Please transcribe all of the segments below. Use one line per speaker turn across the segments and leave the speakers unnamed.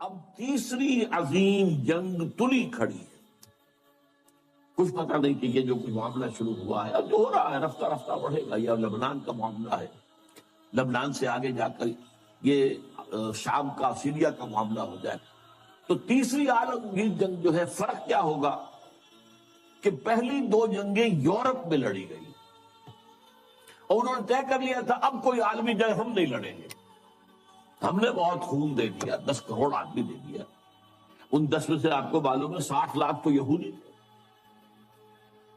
اب تیسری عظیم جنگ تلی کھڑی ہے. کچھ پتہ نہیں کہ یہ جو کچھ معاملہ شروع ہوا ہے اب جو ہو رہا ہے رفتہ رفتہ بڑھے گا. یہ لبنان کا معاملہ ہے، لبنان سے آگے جا کر یہ شام کا سیریا کا معاملہ ہو جائے. تو تیسری عالمگیر جنگ جو ہے، فرق کیا ہوگا کہ پہلی دو جنگیں یورپ میں لڑی گئی اور انہوں نے طے کر لیا تھا اب کوئی عالمی جنگ ہم نہیں لڑیں گے. ہم نے بہت خون دے دیا، 10 کروڑ آدمی دے دیا. ان 10 میں سے آپ کو معلوم ہے 60 لاکھ تو یہودی تھے.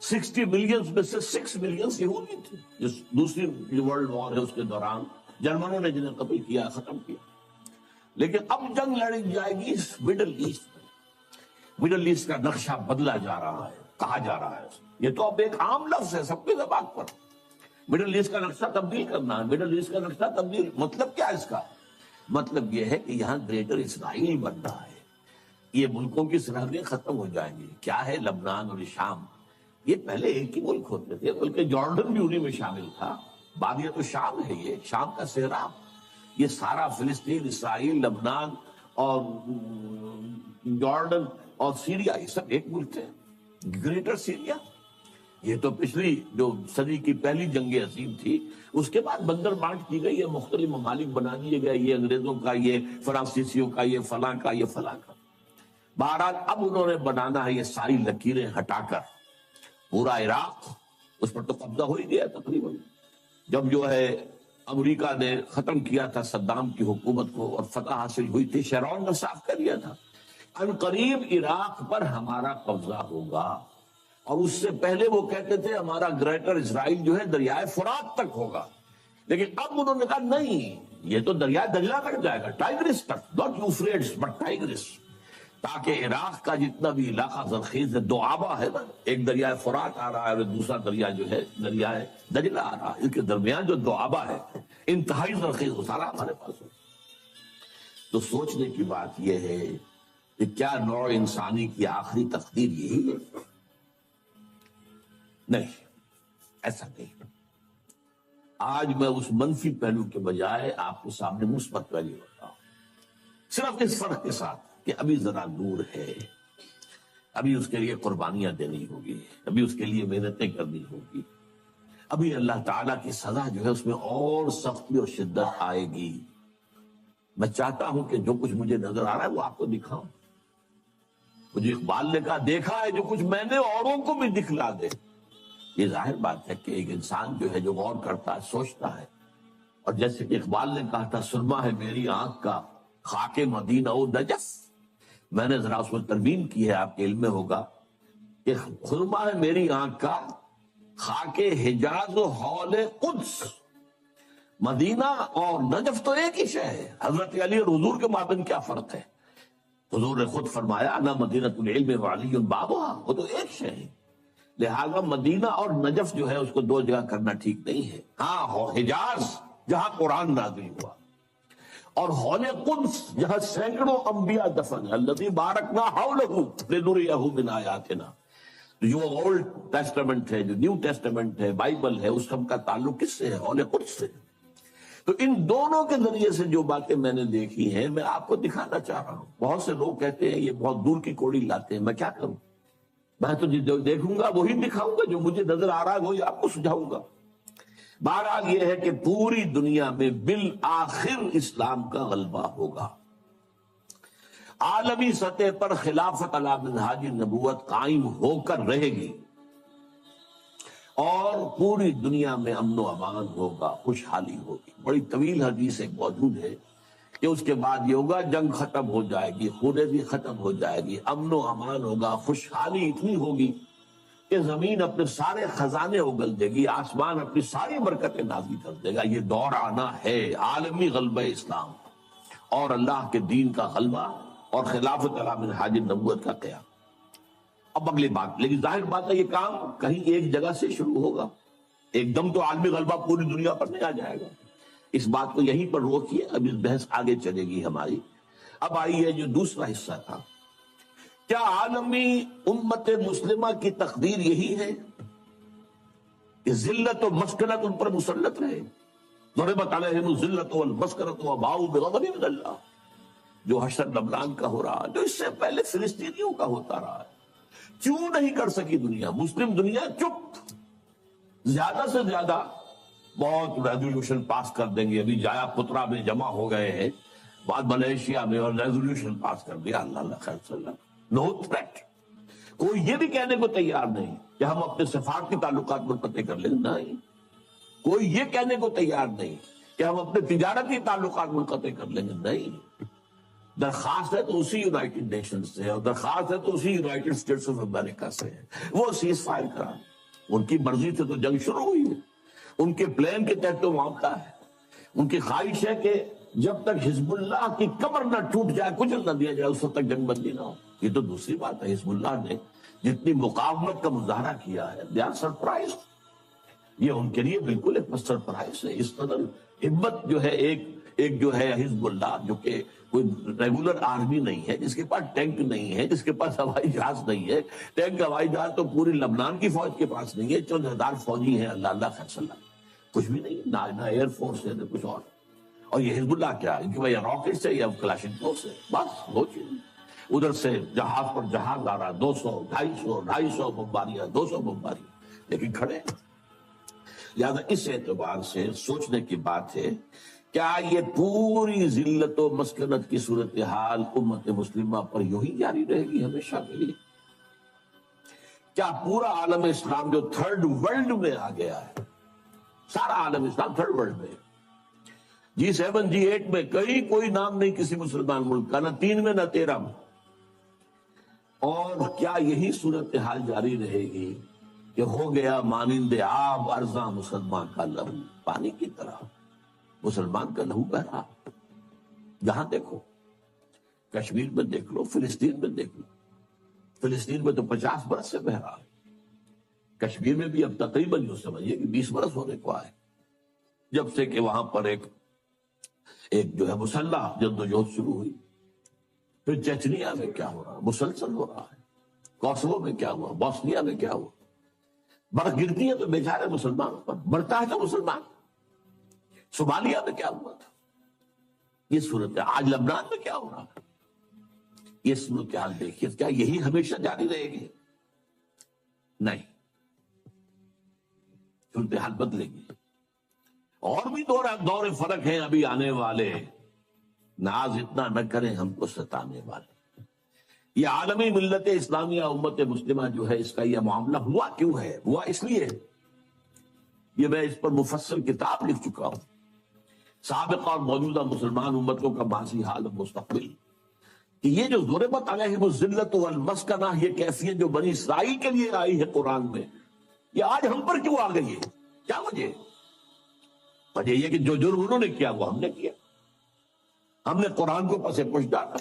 60 ملین میں سے 6 ملین یہودی تھے. جو دوسری ورلڈ وار ہے اس کے دوران جرمنوں نے جنہیں قتل کیا، ختم کیا. لیکن اب جنگ لڑی جائے گی مڈل ایسٹ میں. مڈل ایسٹ کا نقشہ بدلا جا رہا ہے، کہا جا رہا ہے. یہ تو اب ایک عام لفظ ہے سب کے زبان پر. مڈل ایسٹ کا نقشہ تبدیل کرنا ہے. مڈل ایسٹ کا نقشہ تبدیل مطلب کیا ہے اس کا؟ مطلب یہ ہے کہ یہاں گریٹر اسرائیل بن رہا ہے. یہ ملکوں کی سرحدیں ختم ہو جائیں گی. کیا ہے لبنان اور شام، یہ پہلے ایک ہی ملک ہوتے تھے، بلکہ جارڈن بھی انہی میں شامل تھا. بعد یہ تو شام ہے، یہ شام کا صحرا، یہ سارا فلسطین، اسرائیل، لبنان اور جارڈن اور سیریا، یہ سب ایک ملک تھے. Greater Syria. یہ تو پچھلی جو صدی کی پہلی جنگ عظیم تھی، اس کے بعد بندر بانٹ کی گئی ہے، مختلف ممالک بنا دیے گئے، یہ انگریزوں کا، یہ فرانسیسیوں کا، یہ فلاں کا، یہ فلاں کا. بہرحال اب انہوں نے بنانا ہے یہ ساری لکیریں ہٹا کر پورا عراق، اس پر تو قبضہ ہو ہی گیا تقریباً. جب جو ہے امریکہ نے ختم کیا تھا صدام کی حکومت کو اور فتح حاصل ہوئی تھی، شیرون نے صاف کر لیا تھا ان قریب عراق پر ہمارا قبضہ ہوگا. اور اس سے پہلے وہ کہتے تھے ہمارا گریٹر اسرائیل جو ہے دریائے فرات تک ہوگا. لیکن اب انہوں نے کہا نہیں، یہ تو دریائے دجلہ تک جائے گا، ٹائگرس تک، ناٹ یوفریٹس بٹ ٹائگرس. تاکہ عراق کا جتنا بھی علاقہ زرخیز ہے، دو آبا ہے نا، ایک دریائے فرات آ رہا ہے اور دوسرا دریا جو ہے دریائے دجلہ آ رہا ہے، اس کے درمیان جو دو آبا ہے انتہائی زرخیز، وہ سارا ہمارے پاس ہو. تو سوچنے کی بات یہ ہے کہ کیا نوع انسانی کی آخری تقدیر یہی ہے؟ نہیں، ایسا نہیں. آج میں اس منفی پہلو کے بجائے آپ کے سامنے مثبت پہلو ہوتا ہوں، صرف اس فرق کے ساتھ کہ ابھی ذرا دور ہے، ابھی اس کے لیے قربانیاں دینی ہوگی، ابھی اس کے لیے محنتیں کرنی ہوگی، ابھی اللہ تعالیٰ کی سزا جو ہے اس میں اور سختی اور شدت آئے گی. میں چاہتا ہوں کہ جو کچھ مجھے نظر آ رہا ہے وہ آپ کو دکھاؤں. مجھے اقبال نے کہا دیکھا ہے جو کچھ میں نے اوروں کو بھی دکھلا دے. یہ ظاہر بات ہے کہ ایک انسان جو ہے جو غور کرتا ہے، سوچتا ہے. اور جیسے کہ اقبال نے کہا تھا سرما ہے میری آنکھ کا خاک مدینہ و نجف، میں نے ذرا اس میں ترمیم کی ہے، آپ کے علم میں ہوگا کہ سرما ہے میری آنکھ کا خاک حجاز و حول قدس. مدینہ اور نجف تو ایک ہی شے ہے. حضرت علی اور حضور کے مابین کیا فرق ہے؟ حضور نے خود فرمایا انا مدینۃ العلم وعلی بابھا، وہ تو ایک شے ہے. لہذا مدینہ اور نجف جو ہے اس کو دو جگہ کرنا ٹھیک نہیں ہے. ہاں، حجاز جہاں قرآن نازل ہوا، اور حول قدس جہاں سینکڑوں انبیاء دفن ہیں، الذی بارکنا حولہ لنریہ من آیاتنا. جو اولڈ ٹیسٹمنٹ ہے، جو نیو ٹیسٹمنٹ ہے، بائبل ہے، اس سب کا تعلق کس سے ہے؟ حول قدس سے. تو ان دونوں کے ذریعے سے جو باتیں میں نے دیکھی ہیں میں آپ کو دکھانا چاہ رہا ہوں. بہت سے لوگ کہتے ہیں یہ بہت دور کی کوڑی لاتے ہیں، میں کیا کروں؟ میں تو جو دیکھوں گا وہی دکھاؤں گا، جو مجھے نظر آ رہا ہے وہی آپ کو سجھاؤں گا. بہرحال یہ ہے کہ پوری دنیا میں بالآخر اسلام کا غلبہ ہوگا. عالمی سطح پر خلافت علی منہاج نبوت قائم ہو کر رہے گی اور پوری دنیا میں امن و امان ہوگا، خوشحالی ہوگی. بڑی طویل حدیث ایک موجود ہے کہ اس کے بعد یہ ہوگا جنگ ختم ہو جائے گی، خونریزی ختم ہو جائے گی، امن و امان ہوگا، خوشحالی اتنی ہوگی کہ زمین اپنے سارے خزانے اگل دے گی، آسمان اپنی ساری برکتیں نازل کر دے گا. یہ دور آنا ہے عالمی غلبہ اسلام اور اللہ کے دین کا غلبہ اور خلافت علی منہاج نبوت کا قیام. اب اگلی بات، لیکن ظاہر بات ہے یہ کام کہیں ایک جگہ سے شروع ہوگا، ایک دم تو عالمی غلبہ پوری دنیا پر نہیں آ جائے گا. اس بات کو یہیں پر روکیے، اب اس بحث آگے چلے گی ہماری. اب آئیے جو دوسرا حصہ تھا، کیا عالمی امت مسلمہ کی تقدیر یہی ہے کہ ذلت و مسکنت ان پر مسلط رہے؟ ضربت علیہم الذلۃ والمسکنۃ وباؤوا بغضب من اللہ. جو حشر لبنان کا ہو رہا ہے، جو اس سے پہلے فلسطینیوں کا ہوتا رہا ہے، کیوں نہیں کر سکی دنیا؟ مسلم دنیا چپ، زیادہ سے زیادہ بہت ریزولوشن پاس کر دیں گے. ابھی جایا پترا میں جمع ہو گئے ہیں، بعد ملیشیا میں، اور ریزولوشن پاس کر دیا. اللہ خیر صلی اللہ. No threat. کوئی یہ بھی کہنے کو تیار نہیں کہ ہم اپنے سفارتی تعلقات منقطع کر لیں. نہیں. کوئی یہ کہنے کو تیار نہیں کہ ہم اپنے تجارتی تعلقات منقطع کر لیں گے. نہیں. درخواست ہے تو اسی یونائٹڈ نیشن سے ہے، اور درخواست ہے تو اسی یونائٹڈ اسٹیٹس آف امریکہ سے ہے. وہ سیز فائر کرا. ان کی مرضی سے تو جنگ شروع ہوئی ہے، ان کے پلان کے تحت تو معاملہ ہے. ان کی خواہش ہے کہ جب تک حزب اللہ کی کمر نہ ٹوٹ جائے، کچل نہ دیا جائے، اس وقت تک جنگ بندی نہ ہو. یہ تو دوسری بات ہے. حزب اللہ نے جتنی مقاومت کا مظاہرہ کیا ہے، they are surprised. یہ ان کے لیے بالکل ایک سرپرائز ہے. اس قدر ہمت جو ہے ایک جو ہے حزب اللہ، جو کہ کوئی ریگولر آرمی نہیں ہے، جس کے پاس ٹینک نہیں ہے، جس کے پاس ہوائی جہاز نہیں ہے. ٹینک ہوائی جہاز تو پوری لبنان کی فوج کے پاس نہیں ہے. چند ہزار فوجی ہیں، اللہ خیر صلی اللہ. کچھ بھی نہیں، نہ ایئر فورس ہے نہ کچھ اور یہ حزب اللہ کیا ہے کہ بھائی راکٹ سے یا کلاشنکوف سے، بس وہ چیز. ادھر سے جہاز پر جہاز آ رہا، 200 250 بمباریاں، 200 بمباریاں، لیکن کھڑے. لہذا اس اعتبار سے سوچنے کی بات ہے، کیا یہ پوری ذلت و مسکنت کی صورتحال امت مسلمہ پر یوں ہی جاری رہے گی ہمیشہ کے لیے؟ کیا پورا عالم اسلام جو تھرڈ ورلڈ میں آ گیا ہے، سارا عالم اسلام تھرڈ ورلڈ میں، G7 G8 میں کہیں کوئی نام نہیں کسی مسلمان ملک کا، نہ 3 میں نہ 13 میں. اور کیا یہی صورتحال جاری رہے گی کہ ہو گیا مانند آب ارزاں مسلمان کا لہو، پانی کی طرح مسلمان کا لہو بہ رہا. جہاں دیکھو، کشمیر میں دیکھ لو، فلسطین میں دیکھ لو. فلسطین میں تو 50 برس سے بہ رہا ہے. کشمیر میں بھی اب تقریباً جو سمجھیے کہ 20 برس ہونے کو آئے، جب سے کہ وہاں پر ایک جو ہے مسلح جدوجہد شروع ہوئی. پھر چچنیا میں کیا ہو رہا ہے، مسلسل ہو رہا ہے. کوسوو میں کیا ہوا، بوسنیا میں کیا ہوا. برف گرتی ہے تو بیچارے مسلمانوں پر، بڑھتا ہے تو مسلمان. صومالیہ میں کیا ہوا تھا. یہ صورت ہے. آج لبنان میں کیا ہو رہا ہے. یہ صورتحال دیکھیے، کیا یہی ہمیشہ جاری رہے گی؟ نہیں. صورتحال بدلے گی. اور بھی دور فرق ہیں ابھی آنے والے. ناز اتنا نہ کریں ہم کو ستانے والے. یہ عالمی ملت اسلامیہ امت مسلمہ جو ہے، اس کا یہ معاملہ ہوا کیوں ہے؟ ہوا اس لیے، یہ میں اس پر مفصل کتاب لکھ چکا ہوں، سابقہ اور موجودہ مسلمان امتوں کا ماضی، حال اور مستقبل. کہ یہ جو ضربت علیہم الذلۃ والمسکنہ، یہ کیفیت جو بنی اسرائیل کے لیے آئی ہے قرآن میں، یہ آج ہم پر کیوں آ گئی ہے؟ کیا وجہ؟ وجہ یہ کہ جو جرم انہوں نے کیا وہ ہم نے کیا. ہم نے قرآن کو پس پش ڈالا.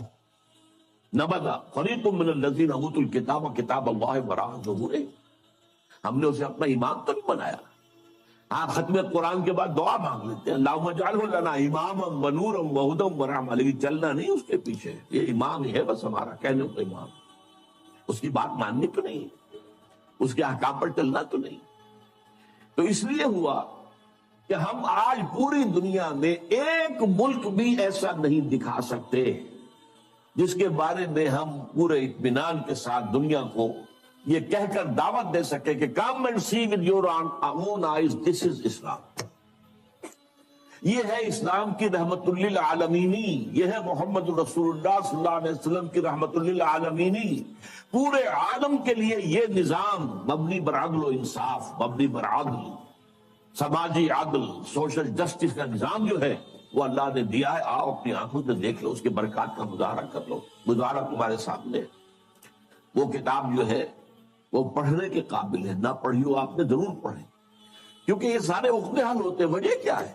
نبذ فریق من الذین اوتوا الکتاب کتاب اللہ وراء ظہورہم. ہم نے اسے اپنا ایمان تو نہیں بنایا. ہاں، ختم قرآن کے بعد دعا مانگ لیتے ہیں، اللہم اجعلہ لنا اماما ونورا وہدی ورحمۃ، لیکن چلنا نہیں اس کے پیچھے. یہ ایمان ہی ہے بس ہمارا، کہنے کو ایمان. اس کی بات ماننی تو نہیں، اس کے احکام پر چلنا تو نہیں. تو اس لیے ہوا کہ ہم آج پوری دنیا میں ایک ملک بھی ایسا نہیں دکھا سکتے جس کے بارے میں ہم پورے اطمینان کے ساتھ دنیا کو یہ کہہ کر دعوت دے سکے کہ come and see with your own eyes, this is اسلام. یہ ہے اسلام کی رحمت للعالمینی، یہ ہے محمد رسول اللہ صلی اللہ علیہ وسلم کی رحمت للعالمینی. پورے عالم کے لیے یہ نظام مبنی بر عدل و انصاف، مبنی بر عدل، سماجی عدل، سوشل جسٹس کا نظام جو ہے وہ اللہ نے دیا ہے. آؤ اپنی آنکھوں سے دیکھ لو، اس کے برکات کا مظاہرہ کر لو. مظاہرہ تمہارے سامنے. وہ کتاب جو ہے وہ پڑھنے کے قابل ہے، نہ پڑھی ہو آپ نے ضرور پڑھیں، کیونکہ یہ سارے عقدے حل ہوتے. وجہ کیا ہے؟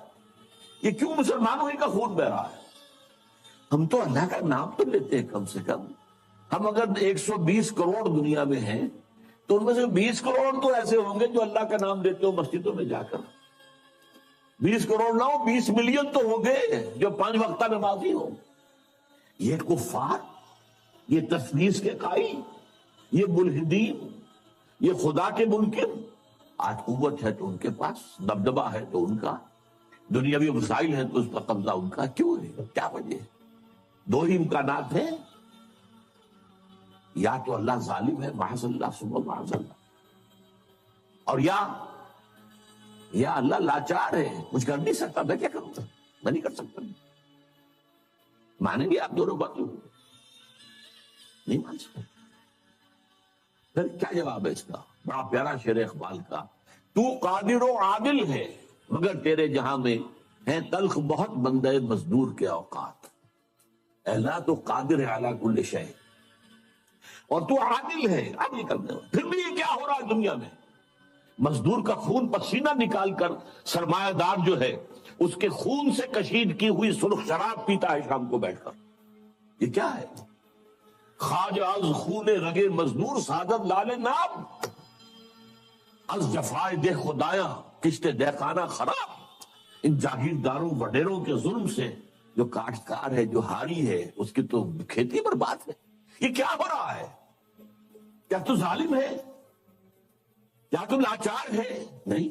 یہ کیوں مسلمانوں ہی کا خون بہ رہا ہے؟ ہم تو اللہ کا نام تو لیتے ہیں کم سے کم. ہم اگر 120 کروڑ دنیا میں ہیں تو ان میں سے 20 کروڑ تو ایسے ہوں گے جو اللہ کا نام لیتے ہو مسجدوں میں جا کر. 20 کروڑ نہ ہو، 20 ملین تو ہوں گے جو 5 وقتہ نمازی ہوں. یہ کفار، یہ تثلیث کے قائل، یہ ملحدین، یہ خدا کے منکر. آج قوت ہے تو ان کے پاس، دبدبہ ہے تو ان کا، دنیاوی وسائل ہیں تو اس پر قبضہ ان کا. کیوں ہے؟ کیا وجہ ہے؟ دو ہی امکانات ہیں، یا تو اللہ ظالم ہے معاذ اللہ ثم معاذ اللہ، اور یا اللہ لاچار ہے، کچھ کر نہیں سکتا، میں کیا کروں گا، میں نہیں کر سکتا۔ مانیں گے آپ دونوں باتوں کو؟ نہیں مان سکتے۔ پھر کیا جواب ہے اس کا؟ بڑا پیارا شعر اقبال کا، تو قادر و عادل ہے مگر تیرے جہاں میں ہے تلخ بہت بندے مزدور کے اوقات۔ اے اللہ تو قادر ہے علی کل شے، اور تو عادل ہے، عادل کرنے والا، پھر بھی یہ کیا ہو رہا ہے دنیا میں؟ مزدور کا خون پسینہ نکال کر سرمایہ دار جو ہے اس کے خون سے کشید کی ہوئی سرخ شراب پیتا ہے شام کو بیٹھ کر۔ یہ کیا ہے؟ خواجہ از خون رگے مزدور سعادت لال نام، از جفائے دہ خدایا کشت دہقانہ خراب۔ ان جاگیرداروں وڈیروں کے ظلم سے جو کاشتکار ہے، جو ہاری ہے، اس کی تو کھیتی برباد ہے۔ یہ کیا ہو رہا ہے؟ کیا تو ظالم ہے؟ کیا تو لاچار ہے؟ نہیں،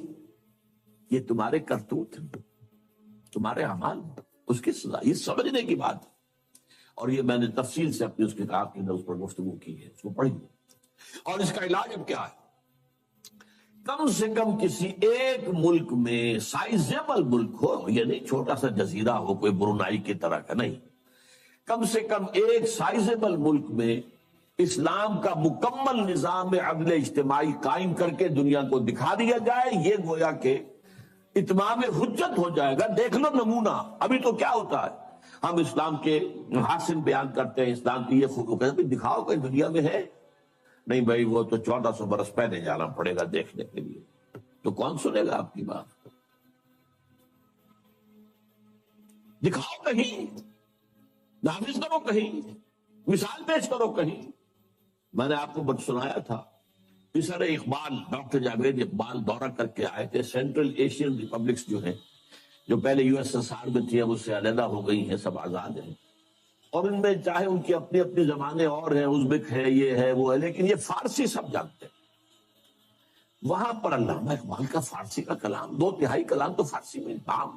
یہ تمہارے کرتوت ہیں، تمہارے اعمال، اس کی سزا، یہ سمجھنے کی بات ہے۔ اور یہ میں نے تفصیل سے اپنی اس کتاب کے اندر اس پر گفتگو کی ہے، اس کو پڑھی۔ اور اس کا علاج اب کیا ہے؟ کم سے کم کسی ایک ملک میں، سائزیبل ملک ہو، یہ نہیں چھوٹا سا جزیرہ ہو کوئی برونائی کی طرح کا، نہیں، کم سے کم ایک سائزیبل ملک میں اسلام کا مکمل نظام عدل اجتماعی قائم کر کے دنیا کو دکھا دیا جائے، یہ گویا کہ اتمام حجت ہو جائے گا۔ دیکھ لو نمونہ، ابھی تو کیا ہوتا ہے، ہم اسلام کے محاسن بیان کرتے ہیں، اسلام کی یہ خوبی، دکھاؤ کہ دنیا میں ہے، نہیں بھائی وہ تو 1400 برس پہلے جانا پڑے گا دیکھنے کے لیے، تو کون سنے گا آپ کی بات؟ دکھاؤ کہیں، نافذ کرو کہیں، مثال پیش کرو کہیں۔ میں نے آپ کو بت سنایا تھا، پسر اقبال، ڈاکٹر جاوید اقبال دورہ کر کے آئے تھے، سینٹرل ایشین ریپبلکس جو ہیں، جو پہلے یو ایس ایس آر میں تھی، اب اس سے علیحدہ ہو گئی ہیں، سب آزاد ہیں، اور ان میں چاہے ان کی اپنی اپنی زبانیں اور ہیں، ازبک ہے، یہ ہے، وہ ہے، لیکن یہ فارسی سب جانتے ہیں۔ وہاں پر علامہ اقبال کا فارسی کا کلام، 2/3 کلام تو فارسی میں تام۔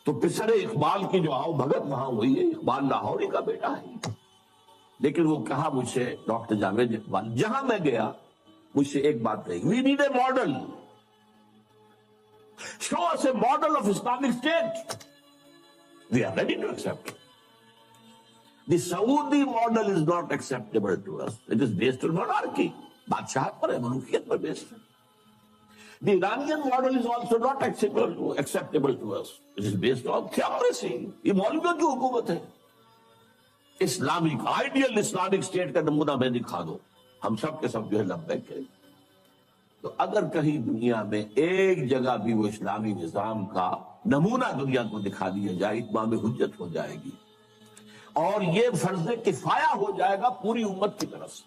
تو پسر اقبال کی جو آؤ بھگت وہاں ہوئی ہے، اقبال لاہوری کا بیٹا ہے، لیکن وہ کہا مجھ سے، ڈاکٹر جاوید اقبال، جہاں میں گیا مجھ سے ایک بات کہی، we need a model, show us a model of Islamic state, we are ready to accept. The Saudi model is not acceptable to us. It is based on monarchy. بادشاہت پر ہے، ملوکیت پر بیسڈ ہے۔ The Iranian model is also not acceptable to us. It is based on theocracy. یہ مولویوں کی حکومت ہے۔ Islamic ideal Islamic state کا نمونہ میں دکھا دو، ہم سب کے سب جو ہے لبیک کریں۔ تو اگر کہیں دنیا میں ایک جگہ بھی وہ اسلامی نظام کا نمونہ دنیا کو دکھا دیا جائے، اتمام حجت ہو جائے گی، اور یہ فرض کفایہ ہو جائے گا پوری امت کی طرف سے۔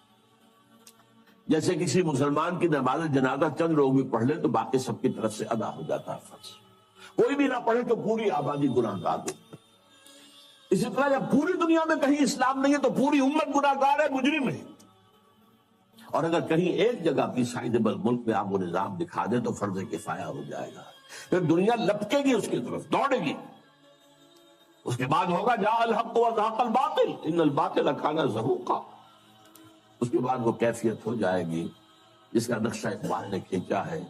جیسے کسی مسلمان کی نماز جنازہ چند لوگ بھی پڑھ لیں تو باقی سب کی طرف سے ادا ہو جاتا ہے فرض، کوئی بھی نہ پڑھے تو پوری آبادی گناہ گار ہو۔ اسی طرح جب پوری دنیا میں کہیں اسلام نہیں ہے تو پوری امت گناہ گار ہے، مجرم ہے۔ اور اگر کہیں ایک جگہ بھی سائزیبل ملک میں آپ وہ نظام دکھا دیں تو فرض کفایہ ہو جائے گا، پھر دنیا لپکے گی اس کی طرف، دوڑے گی۔ اس کے بعد ہوگا جاء الحق وزهق الباطل ان الباطل کان زهوقا۔ اس کے بعد وہ کیفیت ہو جائے گی جس کا نقشہ اقبال نے کھینچا ہے،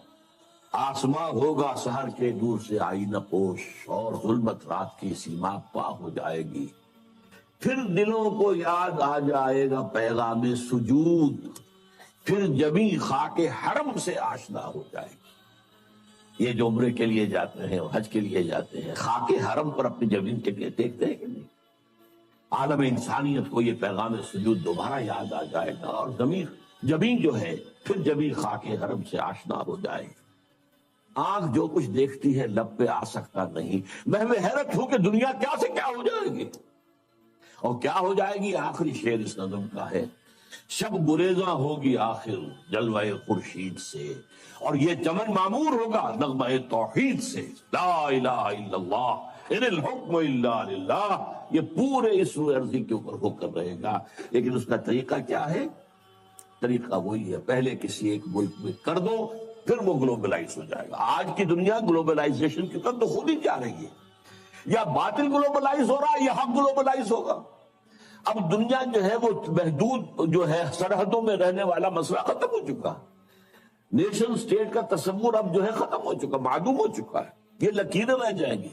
آسماں ہوگا سحر کے دور سے آئینہ پوش، اور ظلمت رات کی سیما پا ہو جائے گی، پھر دلوں کو یاد آ جائے گا پیغام سجود، پھر جبیں خاک حرم سے آشنا ہو جائے گی۔ یہ جو عمرے کے لیے جاتے ہیں، حج کے لیے جاتے ہیں، خاک حرم پر اپنی جبین کے لیے دیکھتے ہیں کہ نہیں؟ عالم انسانیت کو یہ پیغام سجود دوبارہ یاد آ جائے گا، اور جبین جو ہے پھر جبین خاک حرم سے آشنا ہو جائے گی۔ آنکھ جو کچھ دیکھتی ہے لب پہ آ سکتا نہیں۔ میں حیرت ہوں کہ دنیا کیا سے کیا ہو جائے گی، اور کیا ہو جائے گی۔ آخری شعر اس نظم کا ہے، شب گریزاں ہوگی آخر جلوہ خورشید سے، اور یہ چمن معمور ہوگا نغمہ توحید سے، لا الہ الا اللہ ان الحکم الا للہ۔ یہ پورے اس روئے ارضی کے اوپر ہو کر رہے گا، لیکن اس کا طریقہ کیا ہے؟ طریقہ وہی ہے، پہلے کسی ایک ملک میں کر دو، پھر وہ گلوبلائز ہو جائے گا۔ آج کی دنیا گلوبلائزیشن کی طرف تو خود ہی جا رہی ہے، یا باطل گلوبلائز ہو رہا ہے یا حق گلوبلائز ہوگا. اب دنیا جو ہے وہ محدود جو ہے سرحدوں میں رہنے والا مسئلہ ختم ہو چکا. نیشن سٹیٹ کا تصور اب جو ہے ختم ہو چکا، معدوم ہو چکا ہے. یہ لکیریں رہ جائیں گی،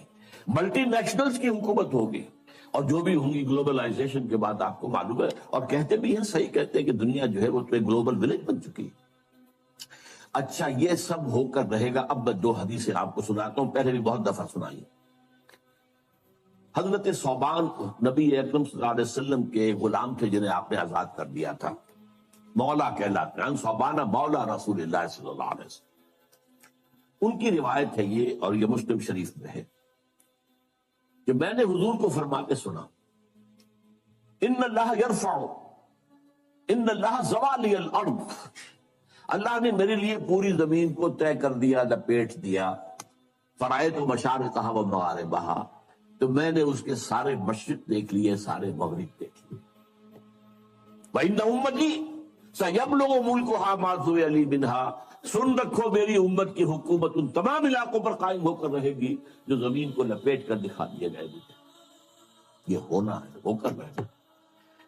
ملٹی نیشنلز کی حکومت ہوگی، اور جو بھی ہوں گی گلوبلائزیشن کے بعد آپ کو معلوم ہے. اور کہتے بھی ہیں، صحیح کہتے ہیں کہ دنیا جو ہے وہ تو ایک گلوبل ولیج بن چکی. اچھا، یہ سب ہو کر رہے گا. اب میں دو حدیثیں آپ کو سناتا ہوں، پہلے بھی بہت دفعہ سنائی. حضرت ثوبان نبی اکرم صلی اللہ علیہ وسلم کے غلام تھے جنہیں آپ نے آزاد کر دیا تھا، مولا کہلاتے ہیں. ثوبان مولا رسول اللہ صلی اللہ علیہ وسلم. ان کی روایت ہے یہ، اور یہ مسلم شریف میں ہے، کہ میں نے حضور کو فرماتے سنا، ان اللہ یرفع، ان اللہ زوالی الارض، اللہ نے میرے لیے پوری زمین کو طے کر دیا، لپیٹ دیا. فرائض و مشارقہ و مغاربہا، تو میں نے اس کے سارے مشرق دیکھ لیے، سارے مغرب دیکھ لیے. وَإِنَّ أُمَّتِي سَيَبْلُغُ مُلْكُهَا مَا ذُوِّيَ لِي مِنْهَا، سن رکھو میری امت کی حکومت ان تمام علاقوں پر قائم ہو کر رہے گی جو زمین کو لپیٹ کر دکھا دیے گئے مجھے. یہ ہونا ہے، ہو کر رہے گا.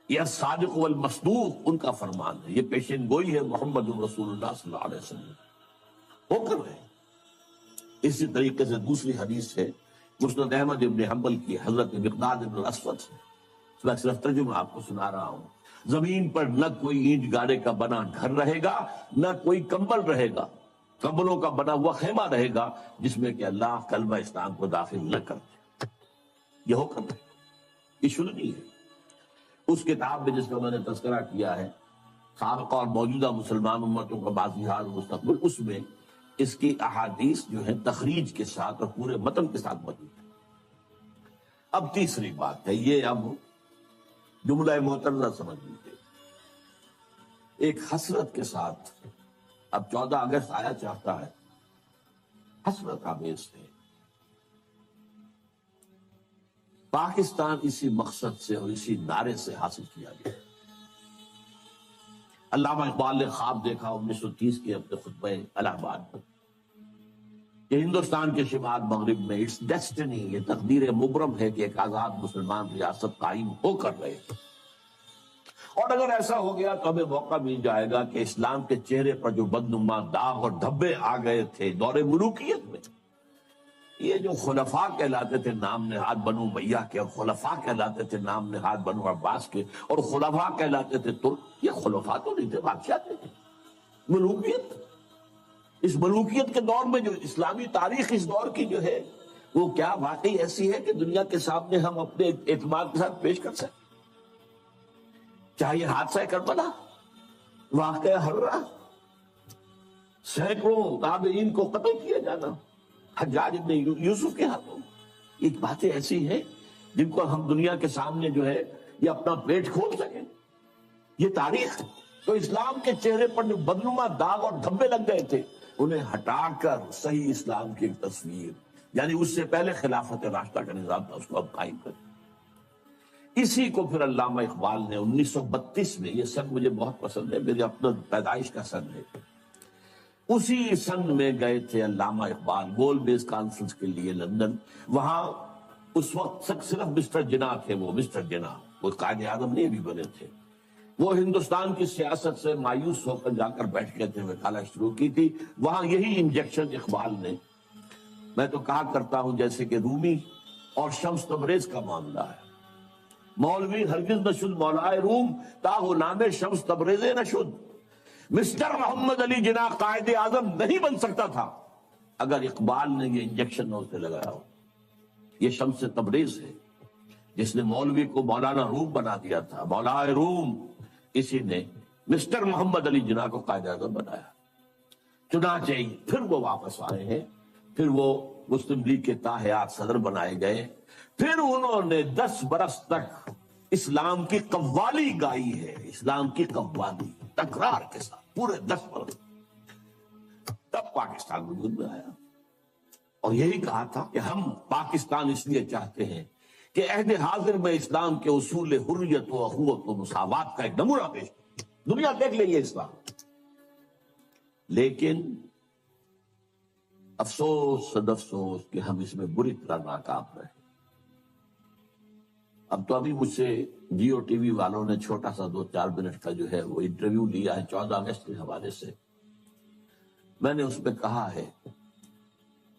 یہ صادق والمصدوق ان کا فرمان ہے، یہ پیشن گوئی ہے محمد رسول اللہ صلی اللہ علیہ وسلم، ہو کر رہے. اسی طریقے سے دوسری حدیث ہے مسند احمد ابن حنبل کی، حضرت مقداد ابن الاسود سے. میں صرف ترجمہ آپ کو سنا رہا ہوں. زمین پر نہ کوئی اینٹ گاڑے کا بنا گھر رہے گا، نہ کوئی کمبل رہے گا، کمبلوں کا بنا ہوا خیمہ رہے گا جس میں کہ اللہ کلمہ اسلام کو داخل نہ کر دے. یہ ہو کر رہے گا. یہ شروع نہیں ہے. اس کتاب میں جس کا میں نے تذکرہ کیا ہے، سابقہ اور موجودہ مسلمان امتوں کا باقی حال مستقبل، اس میں اس کی احادیث جو ہے تخریج کے ساتھ اور پورے متن کے ساتھ موجود ہے. اب تیسری بات ہے، یہ اب جملہ معترضہ سمجھ لیجیے. ایک حسرت کے ساتھ، اب 14 اگست آیا چاہتا ہے، حسرت آمیز ہے. پاکستان اسی مقصد سے اور اسی نعرے سے حاصل کیا گیا. علامہ اقبال نے خواب دیکھا 1930 کے اپنے خطبہ الہ آباد میں کہ ہندوستان کے شمال مغرب میں اٹس ڈیسٹنی، یہ تقدیر مبرم ہے کہ ایک آزاد مسلمان ریاست قائم ہو کر رہے. اور اگر ایسا ہو گیا تو ہمیں موقع مل جائے گا کہ اسلام کے چہرے پر جو بدنما داغ اور دھبے آ گئے تھے دور ملوکیت میں، یہ جو خلفاء کہلاتے تھے نام نہاد بنو امیہ کے، اور خلفاء کہلاتے تھے نام نہاد بنو عباس کے، اور خلفاء کہلاتے تھے ترک، یہ خلفاء تو نہیں تھے، بادشاہ تھے. ملوکیت، اس ملوکیت کے دور میں جو اسلامی تاریخ اس دور کی جو ہے وہ کیا واقعی ایسی ہے کہ دنیا کے سامنے ہم اپنے اعتماد کے ساتھ پیش کر سکیں؟ چاہے حادثہ کربلا، واقعہ ہررا، سینکڑوں تابعین کو قتل کیا جانا حجاج ابن یوسف کے ہاتھوں، ایک باتیں ایسی ہیں جن کو ہم دنیا کے سامنے جو ہے یہ اپنا پیٹ کھول سکیں. یہ تاریخ. تو اسلام کے چہرے پر جو بدنما داغ اور دھبے لگ گئے تھے انہیں ہٹا کر صحیح اسلام کی ایک تصویر، یعنی اس سے پہلے خلافت راشدہ کا نظام تھا، اس کو اب قائم کر. اسی کو پھر علامہ اقبال نے 1932 میں، یہ سن مجھے بہت پسند ہے، میری اپنا پیدائش کا سن ہے، اسی سن میں گئے تھے علامہ اقبال گول بیس کانفرنس کے لیے لندن. وہاں اس وقت صرف مسٹر جناح تھے، وہ مسٹر جناح، وہ قائد اعظم نہیں بھی بنے تھے. وہ ہندوستان کی سیاست سے مایوس ہو کر جا کر بیٹھ گئے تھے، وکالت شروع کی تھی. وہاں یہی انجیکشن اقبال نے، میں تو کہا کرتا ہوں جیسے کہ رومی اور شمس تبریز کا معاملہ ہے. مولوی ہرگز نشد مولائے روم تا غلام شمس تبریز نشد. مسٹر محمد علی جناح قائد اعظم نہیں بن سکتا تھا اگر اقبال نے یہ انجیکشن نہ اسے لگایا ہو. یہ شمس تبریز ہے جس نے مولوی کو مولانا روم بنا دیا تھا، مولائے روم. اسی نے مسٹر محمد علی جناح کو قائد اعظم بنایا. چنانچہ پھر وہ واپس آئے ہیں، پھر وہ مسلم لیگ کے تاحیات صدر بنائے گئے. پھر انہوں نے 10 برس تک اسلام کی قوالی گائی ہے، اسلام کی قوالی تکرار کے ساتھ پورے 10 برس. تب پاکستان وجود میں آیا اور یہی کہا تھا کہ ہم پاکستان اس لیے چاہتے ہیں کہ عہد حاضر میں اسلام کے اصول حریت و اخوت و مساوات کا ایک نمونہ پیش کریں. دنیا دیکھ لے یہ اسلام. لیکن افسوس صد افسوس کہ ہم اس میں بری طرح ناکام رہے. اب تو ابھی مجھ سے جیو ٹی وی والوں نے چھوٹا سا 2-4 منٹ کا جو ہے وہ انٹرویو لیا ہے 14 اگست کے حوالے سے. میں نے اس میں کہا ہے